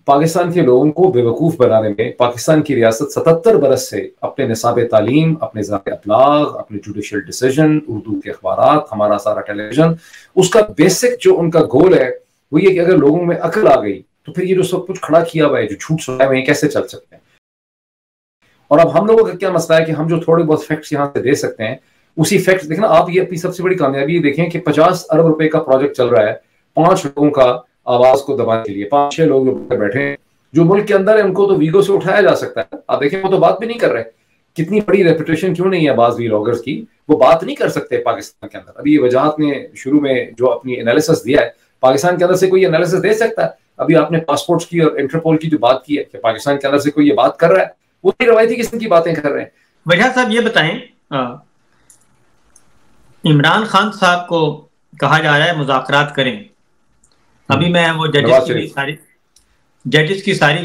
پاکستان کے لوگوں کو بے وقوف بنانے میں پاکستان کی ریاست 77 برس سے اپنے نصاب تعلیم, اپنے ذات ابلاغ, اپنے جوڈیشل ڈیسیجن, اردو کے اخبارات, ہمارا سارا ٹیلی ویژن, اس کا بیسک جو ان کا گول ہے وہ یہ کہ اگر لوگوں میں عقل آ گئی تو پھر یہ جو سب کچھ کھڑا کیا ہوا ہے, جو جھوٹ سنائے ہوئے ہیں, کیسے چل سکتے ہیں. اور اب ہم لوگوں کا کیا مسئلہ ہے کہ ہم جو تھوڑے بہت فیکٹس یہاں سے دے سکتے ہیں, اسی فیکٹس دیکھنا آپ. یہ اپنی سب سے بڑی کامیابی دیکھیں کہ 50 ارب روپے کا پروجیکٹ چل رہا ہے 5 لوگوں کا آواز کو دبانے کے لیے. 5-6 لوگ جو بیٹھے ہیں جو ملک کے اندر ہے, ان کو تو ویگو سے اٹھایا جا سکتا ہے. آپ دیکھیں وہ تو بات بھی نہیں کر رہے. کتنی بڑی ریپوٹیشن کیوں نہیں ہے بعض ویلاگرز کی, وہ بات نہیں کر سکتے پاکستان کے اندر. ابھی یہ وجاہت نے شروع میں جو اپنی انالیسس دیا ہے, پاکستان کے اندر سے کوئی انالیسس دے سکتا ہے؟ ابھی آپ نے پاسپورٹس کی اور انٹرپول کی جو بات کی ہے کہ پاکستان کے اندر سے کوئی یہ بات کر رہا ہے, وہ روایتی قسم کی باتیں کر رہے ہیں. وجاہت صاحب یہ بتائیں, عمران خان صاحب کو کہا جا رہا ہے مذاکرات کریں. ابھی میں وہ ججز کی ساری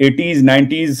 80s 90s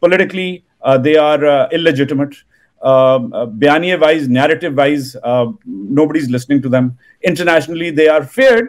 politically they are illegitimate, biyaniya wise, narrative wise, nobody's listening to them. Internationally they are feared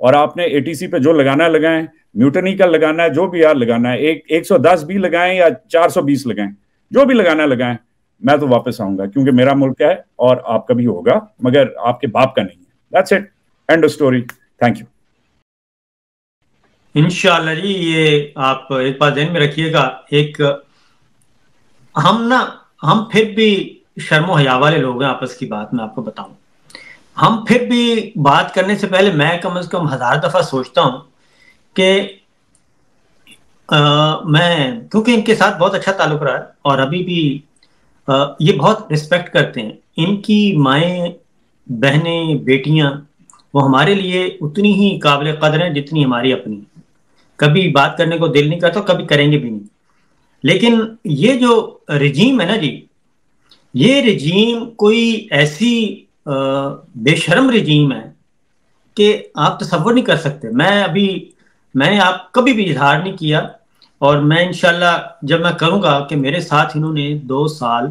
اور آپ نے ATC پہ جو لگانا ہے لگائیں, میوٹنی کا لگانا ہے, جو بھی یار لگانا ہے, 110 بھی لگائیں یا 420 لگائیں, جو بھی لگانا ہے لگائیں. میں تو واپس آؤں گا کیونکہ میرا ملک ہے اور آپ کا بھی ہوگا, مگر آپ کے باپ کا نہیں ہے. That's it. End of story. Thank you. انشاءاللہ جی. یہ آپ ایک بات ذہن میں رکھیے گا, ایک ہم پھر بھی شرم و حیا والے لوگ ہیں آپس کی بات میں آپ کو بتاؤں. ہم پھر بھی بات کرنے سے پہلے میں کم از کم 1000 دفعہ سوچتا ہوں کہ میں, کیونکہ ان کے ساتھ بہت اچھا تعلق رہا ہے اور ابھی بھی یہ بہت رسپیکٹ کرتے ہیں. ان کی مائیں, بہنیں, بیٹیاں, وہ ہمارے لیے اتنی ہی قابل قدر ہیں جتنی ہماری اپنی. کبھی بات کرنے کو دل نہیں کرتا, کبھی کریں گے بھی نہیں. لیکن یہ جو رجیم ہے نا جی, یہ رجیم کوئی ایسی بے شرم رجیم ہے کہ آپ تصور نہیں کر سکتے. میں نے آپ کبھی بھی اظہار نہیں کیا, اور میں انشاءاللہ جب میں کروں گا کہ میرے ساتھ انہوں نے 2 سال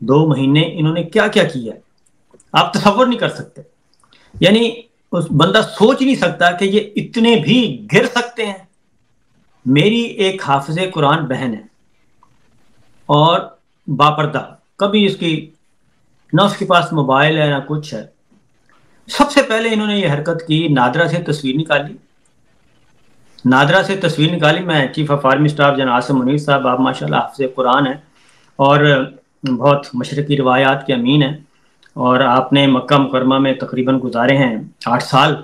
2 مہینے انہوں نے کیا کیا کیا ہے, آپ تصور نہیں کر سکتے. یعنی اس بندہ سوچ نہیں سکتا کہ یہ اتنے بھی گر سکتے ہیں. میری ایک حافظ قرآن بہن ہے اور باپردہ, کبھی نہ اس کے پاس موبائل ہے نہ کچھ ہے. سب سے پہلے انہوں نے یہ حرکت کی, نادرا سے تصویر نکالی. میں چیف آف آرمی اسٹاف جناب عاصم منیر صاحب, آپ ماشاءاللہ حافظ قرآن ہیں اور بہت مشرقی روایات کے امین ہیں, اور آپ نے مکہ مکرمہ میں تقریباً گزارے ہیں 8 سال,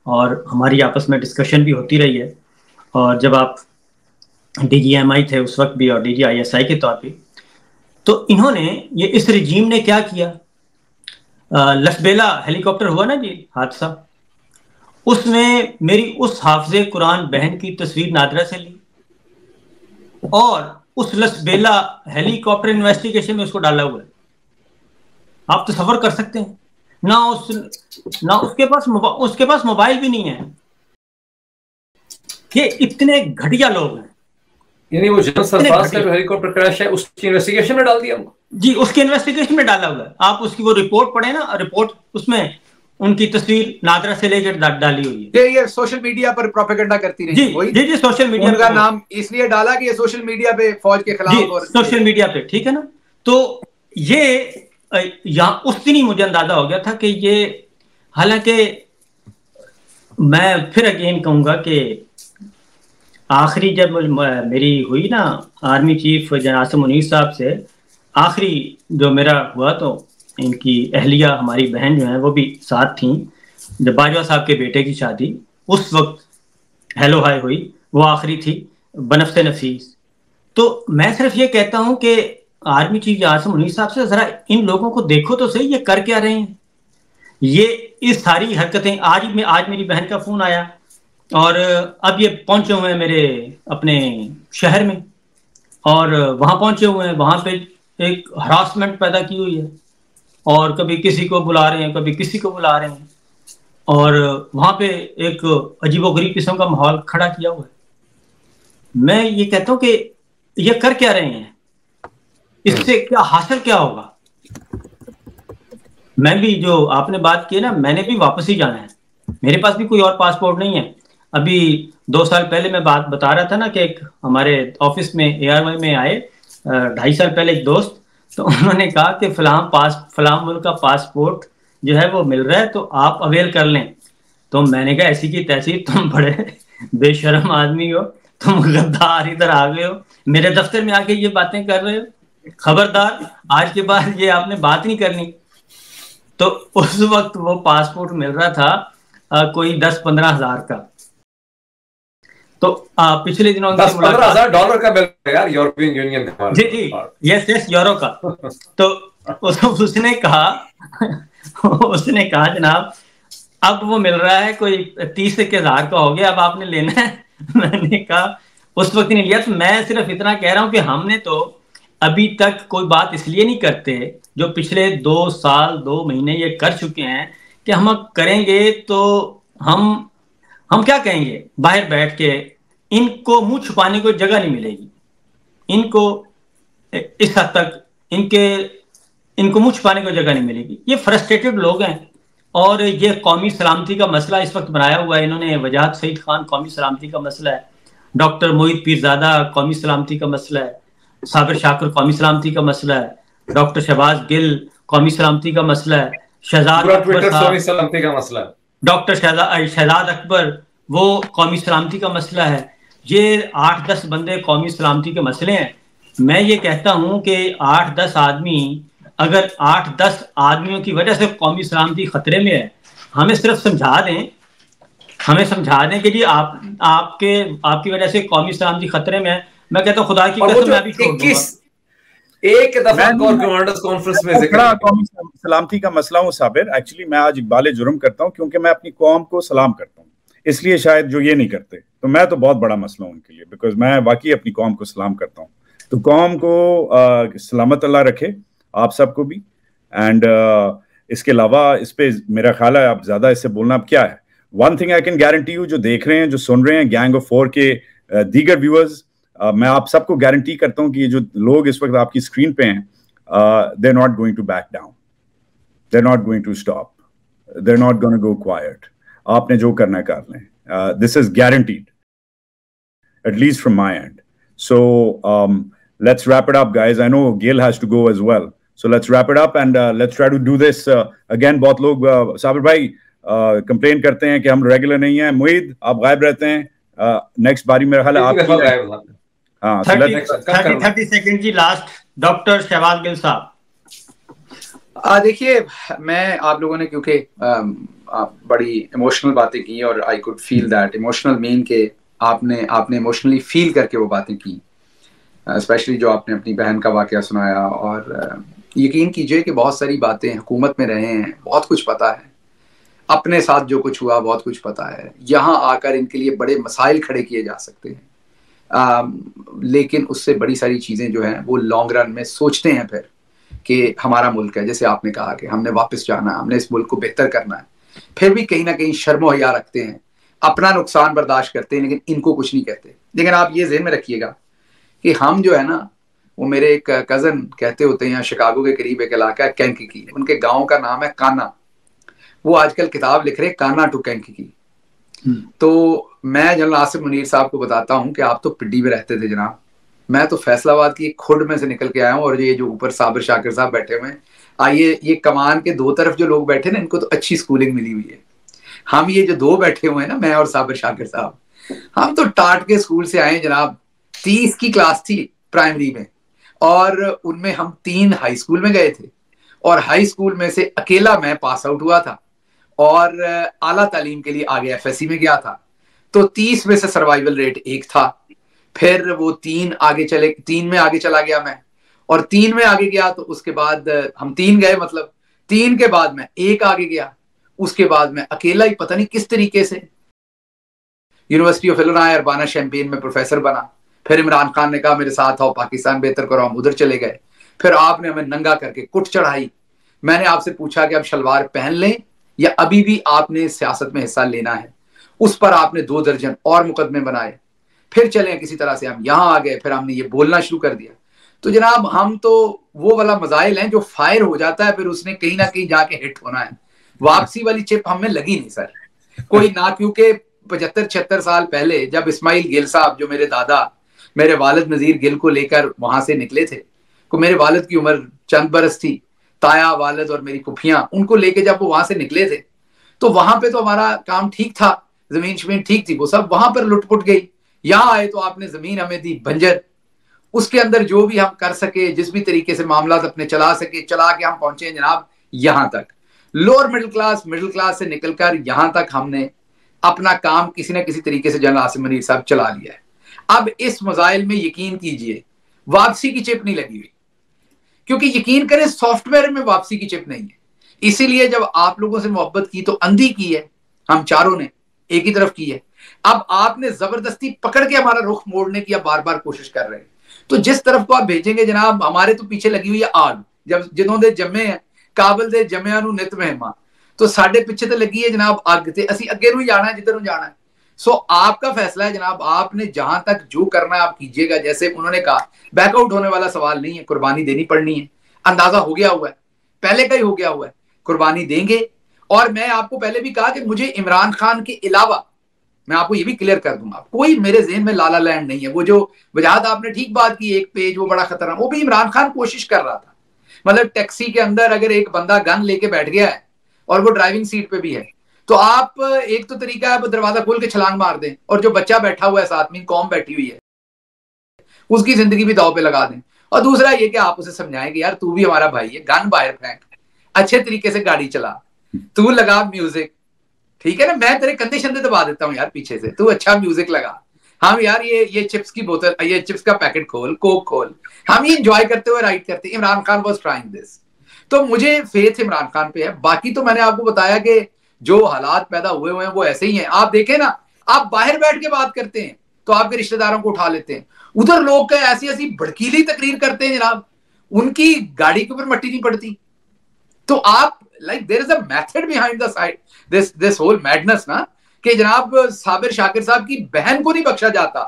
اور ہماری آپس میں ڈسکشن بھی ہوتی رہی ہے. اور جب آپ DGMI تھے اس وقت بھی, اور DGISI کے طور پہ, تو انہوں نے اس رجیم نے کیا کیا, لسبیلا ہیلی کاپٹر ہوا نا جی حادثہ, اس میں میری اس حافظ قرآن بہن کی تصویر نادرا سے لی, اور اس لسبیلا ہیلی کاپٹر انویسٹیگیشن میں اس کو ڈالا ہوا ہے. آپ تصور کر سکتے ہیں, نہ اس کے پاس موبائل بھی نہیں ہے. یہ اتنے گھٹیا لوگ ہیں. یعنی وہ جنرل سرفراز کا جو ہیلی کاپٹر کریش ہے اس کی انویسٹیگیشن میں ڈال دیا جی, اس کی انویسٹیگیشن میں ڈالا ہوا ہے. آپ اس کی وہ رپورٹ پڑھیں نا, رپورٹ اس میں ان کی تصویر نادرا سے لے کر ڈالی ہوئی ہے. یہ سوشل میڈیا پر پروپیگنڈا کرتی رہی. جی سوشل میڈیا ان کا نام اس لیے ڈالا کہ یہ سوشل میڈیا پہ فوج کے خلاف, اور سوشل میڈیا پہ, ٹھیک ہے نا. تو یہ یہاں اس دن ہی مجھے اندازہ ہو گیا تھا کہ یہ, حالانکہ میں پھر اگین کہوں گا کہ آخری جب میری ہوئی نا آرمی چیف جناب عاصم منیر صاحب سے, آخری جو میرا ہوا, تو ان کی اہلیہ ہماری بہن جو ہیں وہ بھی ساتھ تھیں. جب باجوہ صاحب کے بیٹے کی شادی اس وقت ہیلو ہائی ہوئی, وہ آخری تھی بنفس نفیس. تو میں صرف یہ کہتا ہوں کہ آرمی چیف عاصم منیر صاحب سے ذرا ان لوگوں کو دیکھو تو صحیح, یہ کر کیا رہے ہیں. یہ اس ساری حرکتیں, آج میری بہن کا فون آیا, اور اب یہ پہنچے ہوئے ہیں میرے اپنے شہر میں, اور وہاں پہنچے ہوئے ہیں, وہاں پہ ایک ہراسمنٹ پیدا کی ہوئی ہے, اور کبھی کسی کو بلا رہے ہیں, کبھی کسی کو بلا رہے ہیں, اور وہاں پہ ایک عجیب و غریب قسم کا ماحول کھڑا کیا ہوا ہے. میں یہ کہتا ہوں کہ یہ کر کیا رہے ہیں, اس سے کیا حاصل کیا ہوگا. میں بھی, جو آپ نے بات کی نا, میں نے بھی واپس ہی جانا ہے. میرے پاس بھی کوئی اور پاسپورٹ نہیں ہے. ابھی 2 سال پہلے میں بات بتا رہا تھا نا کہ ایک ہمارے آفس میں ARY میں آئے 2.5 سال پہلے ایک دوست, تو انہوں نے کہا کہ فلاں ملک کا پاسپورٹ جو ہے وہ مل رہا ہے, تو آپ اویل کر لیں. تو میں نے کہا ایسی کی تیسی, تم بڑے بے شرم آدمی ہو, تم غدار ادھر آ گئے ہو, میرے دفتر میں آ کے یہ باتیں کر رہے ہو. خبردار, آج کے بعد یہ آپ نے بات نہیں کرنی. تو اس وقت وہ پاسپورٹ مل رہا تھا کوئی 10-15 ہزار کا. تو پچھلے دنوں $15,000 کا مل رہا ہے یار, یورپین یونین کا. جی یس یورو کا. تو اس نے کہا جناب اب وہ مل رہا ہے کوئی 30,000 کا ہو گیا, اب آپ نے لینا ہے. میں نے کہا اس وقت نہیں لیا. تو میں صرف اتنا کہہ رہا ہوں کہ ہم نے تو ابھی تک کوئی بات اس لیے نہیں کرتے جو پچھلے 2 سال 2 مہینے یہ کر چکے ہیں, کہ ہم کریں گے تو ہم کیا کہیں گے باہر بیٹھ کے. ان کو منہ چھپانے کو جگہ نہیں ملے گی. ان کو اس حد تک ان کو منہ چھپانے کو جگہ نہیں ملے گی. یہ فرسٹریٹڈ لوگ ہیں, اور یہ قومی سلامتی کا مسئلہ اس وقت بنایا ہوا ہے انہوں نے. وجاہت سعید خان قومی سلامتی کا مسئلہ ہے, ڈاکٹر موحید پیرزادہ قومی سلامتی کا مسئلہ ہے, صابر شاکر قومی سلامتی کا مسئلہ ہے, ڈاکٹر شہباز گل قومی سلامتی کا مسئلہ ہے, شہزاد اکبر قومی سلامتی کا مسئلہ ہے, ڈاکٹر شہزاد اکبر وہ قومی سلامتی کا مسئلہ ہے. یہ 8-10 بندے قومی سلامتی کے مسئلے ہیں. میں یہ کہتا ہوں کہ 8-10 آدمی, اگر 8-10 آدمیوں کی وجہ سے قومی سلامتی خطرے میں ہے, ہمیں صرف سمجھا دیں, ہمیں سمجھا دیں کہ جی آپ کی وجہ سے قومی سلامتی خطرے میں ہے. میں کہتا ہوں خدا کی قسم میں بھی چھوڑ دوں گا. ایک دفعہ کمانڈرز کانفرنس میں ذکر قومی سلامتی کا مسئلہ ہوں صابر. ایکچولی میں آج اقبال جرم کرتا ہوں کیونکہ میں اپنی قوم کو سلام کرتا ہوں, اس لیے شاید جو یہ نہیں کرتے, تو میں تو بہت بڑا مسئلہ ہوں ان کے لیے, بیکاز میں واقعی اپنی قوم کو سلام کرتا ہوں. تو قوم کو سلامت اللہ رکھے, آپ سب کو بھی. اینڈ اس کے علاوہ اس پہ میرا خیال ہے اب زیادہ اس سے بولنا اب کیا ہے. One thing I can guarantee you, جو دیکھ رہے ہیں, جو سن رہے ہیں گینگ آف 4 کے دیگر ویورز, میں آپ سب کو گارنٹی کرتا ہوں کہ یہ جو لوگ اس وقت آپ کی اسکرین پہ ہیں, they're not going to back down, they're not going to stop, they're not going to go quiet. آپ نے جو کرنا ہے کر لیں. This is guaranteed, at least from my end. So let's wrap it up, guys. I know Gail has to go as well. So let's wrap it up and let's try to do this again. بہت لوگ صابر بھائی complain کرتے ہیں کہ ہم regular نہیں ہیں. موحید آپ غائب رہتے ہیں, نیکسٹ باری میرا خیال ہے آپ کی. ہاں 30 سیکنڈ جی لاسٹ. ڈاکٹر شہباز گل صاحب. دیکھیے, میں آپ لوگوں نے کیونکہ بڑی ایموشنل باتیں کی, اور I could feel that emotional مین کہ آپ نے ایموشنلی فیل کر کے وہ باتیں کی, اسپیشلی جو آپ نے اپنی بہن کا واقعہ سنایا. اور یقین کیجئے کہ بہت ساری باتیں, حکومت میں رہے ہیں, بہت کچھ پتا ہے, اپنے ساتھ جو کچھ ہوا بہت کچھ پتا ہے. یہاں آ کر ان کے لیے بڑے مسائل کھڑے کیے جا سکتے ہیں, لیکن اس سے بڑی ساری چیزیں جو ہیں وہ لانگ رن میں سوچتے ہیں پھر کہ ہمارا ملک ہے, جیسے آپ نے کہا کہ ہم نے واپس جانا ہے, ہم نے اس ملک کو بہتر کرنا ہے. پھر بھی کہیں نہ کہیں شرم و حیا رکھتے ہیں, اپنا نقصان برداشت کرتے ہیں, لیکن ان کو کچھ نہیں کہتے. لیکن آپ یہ ذہن میں رکھیے گا کہ ہم جو ہے نا, وہ میرے ایک کزن کہتے ہوتے ہیں, شکاگو کے قریب ایک علاقہ ہے کینکیکی, ان کے گاؤں کا نام ہے کانا. وہ آج کل کتاب لکھ رہے کانا ٹو کینکیکی. تو میں جنرل آصف منیر صاحب کو بتاتا ہوں کہ آپ تو پڈی میں رہتے تھے جناب, میں تو فیصل آباد کی ایک کھڈ میں سے نکل کے آیا ہوں. اور یہ جو اوپر صابر شاکر صاحب بیٹھے ہوئے ہیں, آئیے یہ کمان کے دو طرف جو لوگ بیٹھے نا, ان کو تو اچھی سکولنگ ملی ہوئی ہے. ہم یہ جو دو بیٹھے ہوئے ہیں نا, میں اور صابر شاکر صاحب, ہم تو ٹاٹ کے اسکول سے آئے ہیں جناب. 30 کی کلاس تھی پرائمری میں, اور ان میں ہم 3 ہائی اسکول میں گئے تھے, اور ہائی اسکول میں سے اکیلا میں پاس آؤٹ ہوا تھا, اور اعلیٰ تعلیم کے لیے آگے FSC میں گیا تھا. تو 30 میں سے سروائیول ریٹ 1 تھا. پھر وہ 3 میں آگے چلا گیا میں, اور 3 میں آگے گیا. تو اس کے بعد ہم 3 گئے, مطلب 3 کے بعد میں 1 آگے گیا. اس کے بعد میں اکیلا ہی پتہ نہیں کس طریقے سے یونیورسٹی آف ایلینوائے اربانا شیمپین میں پروفیسر بنا. پھر عمران خان نے کہا میرے ساتھ آؤ, پاکستان بہتر کرو, ہم ادھر چلے گئے. پھر آپ نے ہمیں ننگا کر کے کٹ چڑھائی. میں نے آپ سے پوچھا کہ اب شلوار پہن لیں یا ابھی بھی آپ نے سیاست میں حصہ لینا ہے. اس پر آپ نے 2 درجن اور مقدمے بنائے. پھر چلیں کسی طرح سے ہم یہاں آ گئے, پھر ہم نے یہ بولنا شروع کر دیا. تو جناب ہم تو وہ والا مزائل ہیں جو فائر ہو جاتا ہے, پھر اس نے کہیں نہ کہیں جا کے ہٹ ہونا ہے. واپسی والی چپ ہم میں لگی نہیں سر کوئی نہ, کیونکہ 75-76 سال پہلے جب اسماعیل گل صاحب جو میرے دادا میرے والد نذیر گل کو لے کر وہاں سے نکلے تھے, کو میرے والد کی عمر چند برس تھی, تایا والد اور میری پھپھیاں ان کو لے کے جب وہ وہاں سے نکلے تھے, تو وہاں پہ تو ہمارا کام ٹھیک تھا, زمین شمین ٹھیک تھی, وہ سب وہاں پر لٹ پٹ گئی. یہاں آئے تو آپ نے زمین ہمیں دی بنجر, اس کے اندر جو بھی ہم کر سکے, جس بھی طریقے سے معاملات اپنے چلا سکے, چلا کے ہم پہنچے جناب یہاں تک. لوور مڈل کلاس سے نکل کر یہاں تک ہم نے اپنا کام کسی نہ کسی طریقے سے جنرل آصف منیر صاحب چلا لیا ہے. اب اس مسائل میں یقین کیجئے واپسی کی چپ نہیں لگی ہوئی, کیونکہ یقین کریں سافٹ ویئر میں واپسی کی چپ نہیں ہے. اسی لیے جب آپ لوگوں سے محبت کی تو اندھی کی ہے, ہم چاروں نے ایک ہی طرف کی ہے. اب آپ نے زبردستی پکڑ کے ہمارا رخ موڑنے کی بار بار کوشش کر رہے ہیں. تو جس طرف کو آپ بھیجیں گے جناب, ہمارے تو پیچھے لگی ہوئی ہے آگ. جب جنہوں نے جمے ہیں کابل دے جمعیاں نو نت مہما, تو ساڈے پیچھے تو لگی ہے جناب اگ, تے اسی اگے نو جانا ہے جدھر نو جانا ہے. سو آپ کا فیصلہ ہے جناب, آپ نے جہاں تک جو کرنا ہے آپ کیجئے گا. جیسے انہوں نے کہا بیک آؤٹ ہونے والا سوال نہیں ہے, قربانی دینی پڑنی ہے. اندازہ ہو گیا ہوا ہے, پہلے کا ہی ہو گیا ہوا ہے, قربانی دیں گے. اور میں آپ کو پہلے بھی کہا کہ مجھے عمران خان کے علاوہ، میں آپ کو یہ بھی کلیئر کر دوں گا، کوئی میرے ذہن میں لالا لینڈ نہیں ہے. وہ جو وجاہت آپ نے ٹھیک بات کی، ایک پیج وہ بڑا خطرہ، وہ بھی عمران خان کوشش کر رہا تھا. مطلب ٹیکسی کے اندر اگر ایک بندہ گن لے کے بیٹھ گیا ہے اور وہ ڈرائیونگ سیٹ پہ بھی ہے، تو آپ ایک تو طریقہ ہے دروازہ کھول کے چھلانگ مار دیں، اور جو بچہ بیٹھا ہوا ہے ساتھ میں، قوم بیٹھی ہوئی ہے، اس کی زندگی بھی داؤ پہ لگا دیں. اور دوسرا یہ کہ آپ اسے سمجھائیں کہ یار تو بھی ہمارا بھائی ہے، گن باہر پھینک، اچھے طریقے سے گاڑی چلا، تو لگا میوزک، ٹھیک ہے نا، میں تیرے کندھے شندے دبا دیتا ہوں یار پیچھے سے، تو اچھا میوزک لگا، ہم یار یہ چپس کی بوتل، یہ چپس کا پیکٹ کھول، کوک کھول، ہم یہ انجوائے کرتے ہوئے رائڈ کرتے. عمران خان واز ٹرائنگ دس. تو مجھے فیتھ عمران خان پہ ہے. باقی تو میں نے آپ کو بتایا کہ جو حالات پیدا ہوئے ہیں وہ ایسے ہی ہیں. آپ دیکھیں نا، آپ باہر بیٹھ کے بات کرتے ہیں تو آپ کے رشتہ داروں کو اٹھا لیتے ہیں، ادھر لوگ ایسی ایسی بھڑکیلی تقریر کرتے ہیں جناب، ان کی گاڑی کے اوپر مٹی نہیں پڑتی. تو آپ like there is a method behind the side this whole madness نا، کہ جناب صابر شاکر صاحب کی بہن کو نہیں بخشا جاتا.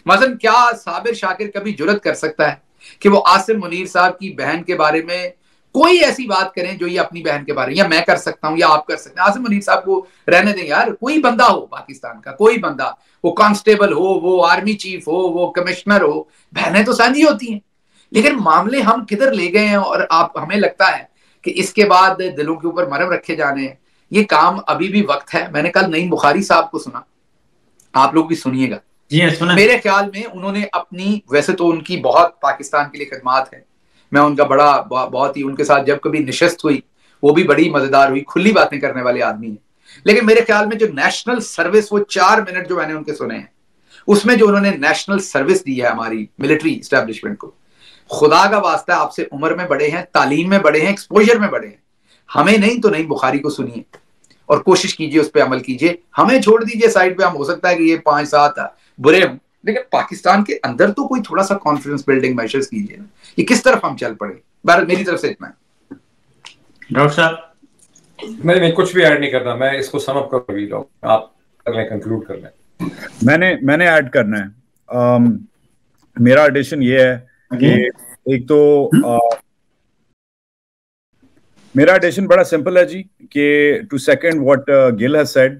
مثلا کیا صابر شاکر کبھی جرت کر سکتا ہے کہ وہ عاصم منیر صاحب کی بہن کے بارے میں کوئی ایسی بات کریں جو یہ اپنی بہن کے بارے میں، یا میں کر سکتا ہوں یا آپ کر سکتے ہیں. عاصم منیر صاحب کو رہنے دیں یار، کوئی بندہ ہو پاکستان کا، کوئی بندہ، وہ کانسٹیبل ہو، وہ آرمی چیف ہو، وہ کمشنر ہو، بہنیں تو سانجھی ہوتی ہیں. لیکن معاملے ہم کدھر لے گئے ہیں، اور آپ ہمیں لگتا ہے کہ اس کے بعد دلوں کے اوپر مرہم رکھے جانے ہیں. یہ کام ابھی بھی وقت ہے. میں نے کل نعیم بخاری صاحب کو سنا، آپ لوگ بھی سنیے گا. میرے خیال میں انہوں نے اپنی، ویسے تو ان کی بہت پاکستان کے لیے خدمات ہیں، میں ان کا بہت ہی ان کے ساتھ جب کبھی نشست ہوئی وہ بھی بڑی مزیدار ہوئی، کھلی باتیں کرنے والے آدمی ہیں. لیکن میرے خیال میں جو نیشنل سروس، وہ 4 منٹ جو میں نے ان کے سنے ہیں، اس میں جو انہوں نے نیشنل سروس دی ہے ہماری ملٹری اسٹیبلشمنٹ کو، خدا کا واسطہ آپ سے عمر میں بڑے ہیں، تعلیم میں بڑے ہیں، ایکسپوجر میں بڑے ہیں. ہمیں نہیں تو نعیم بخاری کو سنیے اور کوشش کیجئے، اس پہ عمل کیجئے. ہمیں چھوڑ دیجئے سائڈ پہ، ہم ہو سکتا ہے کہ یہ 5-7 برے ہوں، لیکن پاکستان کے اندر تو کوئی تھوڑا سا کانفیڈنس بلڈنگ میجرز کیجئے نا. یہ کس طرف ہم چل پڑے؟ بہرحال میری طرف سے اتنا ہے. ڈاکٹر صاحب میں کچھ بھی ایڈ نہیں کرتا، میں اس کو سم اپ کر رہی ہوں، آپ کر لیں، کنکلوڈ کر لیں. میں نے ایڈ کرنا ہے. میرا ایڈیشن یہ ہے کہ ایک تو میرا ایڈیشن بڑا سمپل ہے جی، کہ to second what Gul has said,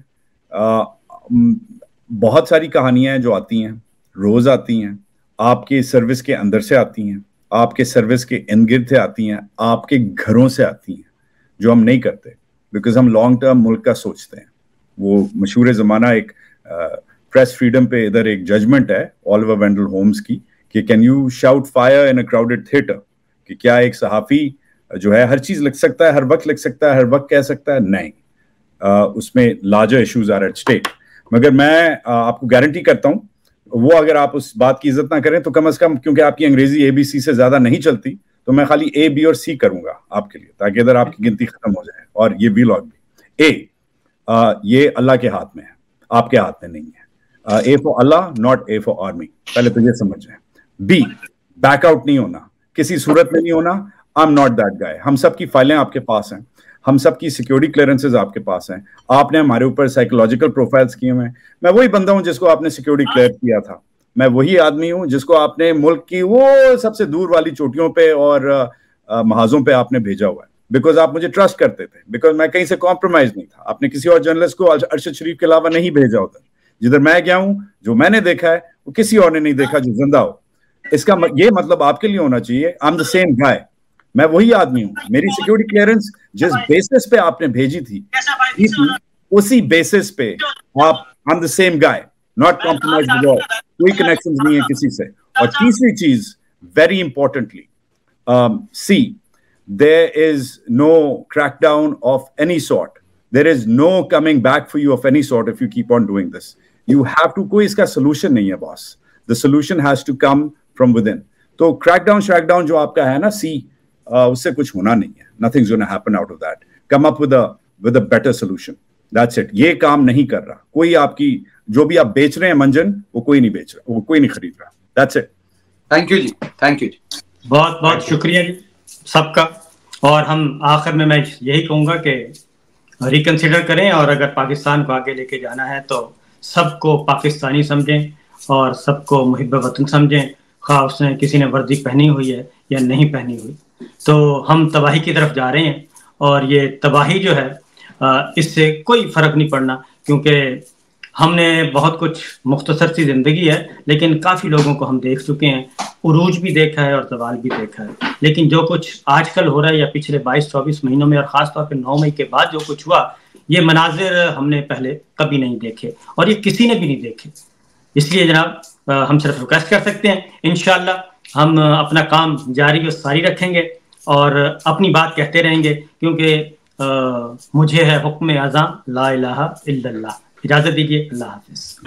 بہت ساری کہانیاں ہیں جو آتی ہیں، روز آتی ہیں، آپ کی سروس کے اندر سے آتی ہیں، آپ کے سروس کے ارد گرد سے آتی ہیں، آپ کے گھروں سے آتی ہیں، جو ہم نہیں کرتے بیکاز ہم لانگ ٹرم ملک کا سوچتے ہیں. وہ مشہور زمانہ ایک پریس فریڈم پہ ادھر ایک ججمنٹ ہے الیور وینڈل ہومز کی کہ can you shout fire in a crowded theatre, کہ کیا ایک صحافی جو ہے ہر چیز لکھ سکتا ہے، ہر وقت لکھ سکتا ہے، ہر وقت کہہ سکتا ہے؟ نہیں، اس میں larger issues are at stake. مگر میں آپ کو گارنٹی کرتا ہوں، وہ اگر آپ اس بات کی عزت نہ کریں تو کم از کم، کیونکہ آپ کی انگریزی ABC سے زیادہ نہیں چلتی، تو میں خالی A B اور C کروں گا آپ کے لیے، تاکہ ادھر آپ کی گنتی ختم ہو جائے. اور یہ ویلاگ بھی یہ اللہ کے ہاتھ میں ہے، آپ کے ہاتھ میں نہیں ہے. A for Allah, not A for army. پہلے تو یہ سمجھ جائیں. B، بیک آؤٹ نہیں ہونا، کسی صورت میں نہیں ہونا. I'm not that guy. ہم سب کی فائلیں آپ کے پاس ہیں، ہم سب کی سیکیورٹی کلیئرنسز آپ کے پاس ہیں، آپ نے ہمارے اوپر سائیکولوجیکل پروفائلز کیے ہوئے ہیں. میں وہی بندہ ہوں جس کو آپ نے سیکیورٹی کلیئر کیا تھا، میں وہی آدمی ہوں جس کو آپ نے ملک کی وہ سب سے دور والی چوٹیوں پہ اور محاذوں پہ آپ نے بھیجا ہوا ہے، بیکاز آپ مجھے ٹرسٹ کرتے تھے، بیکاز میں کہیں سے کمپرومائز نہیں تھا. آپ نے کسی اور جرنلسٹ کو ارشد شریف کے علاوہ نہیں بھیجا ادھر. جدھر میں گیا ہوں، جو میں نے دیکھا ہے وہ کسی اور نے نہیں دیکھا جو زندہ ہو. اس کا یہ مطلب آپ کے لیے ہونا چاہیے I'm the same guy. میں وہی آدمی ہوں. میری سیکیورٹی کلیئرنس جس بیسس پہ آپ نے بھیجی تھی، اسی بیسس پہ آپ I'm the same guy, not compromised with all. کوئی کنیکشنز نہیں ہے کسی سے. اور تیسری چیز very importantly, see, there is no crackdown of any sort. There is no coming back for you of any sort if you keep on doing this. You have to, کوئی اس کا solution نہیں ہے boss. The solution has to come from within. تو crack down جو آپ کا ہے نا C، اس سے کچھ ہونا نہیں ہے. Nothing's going to happen out of that. Come up with a better solution. That's it. یہ کام نہیں کر رہا کوئی. آپ کی جو بھی آپ بیچ رہے ہیں منجن، وہ کوئی نہیں بیچ رہا، وہ کوئی نہیں خرید رہا. That's it. تھینک یو جی، تھینک یو جی، بہت بہت شکریہ جی سب کا. اور ہم آخر میں یہی کہوں گا کہ ریکنسیڈر کریں، اور اگر پاکستان کو آگے لے کے جانا ہے تو سب کو پاکستانی سمجھیں اور سب کو محب وطن سمجھیں، خواہ اس نے کسی نے وردی پہنی ہوئی ہے یا نہیں پہنی ہوئی. تو ہم تباہی کی طرف جا رہے ہیں، اور یہ تباہی جو ہے اس سے کوئی فرق نہیں پڑنا، کیونکہ ہم نے بہت کچھ مختصر سی زندگی ہے، لیکن کافی لوگوں کو ہم دیکھ چکے ہیں، عروج بھی دیکھا ہے اور زوال بھی دیکھا ہے، لیکن جو کچھ آج کل ہو رہا ہے یا پچھلے 22-24 مہینوں میں اور خاص طور پہ 9 مئی کے بعد جو کچھ ہوا، یہ مناظر ہم نے پہلے کبھی نہیں دیکھے اور یہ کسی نے بھی نہیں دیکھے. اس لیے جناب ہم صرف ریکویسٹ کر سکتے ہیں، انشاءاللہ ہم اپنا کام جاری و ساری رکھیں گے اور اپنی بات کہتے رہیں گے، کیونکہ مجھے ہے حکم اعظم لا الہ الا اللہ. اجازت دیجیے، اللہ حافظ.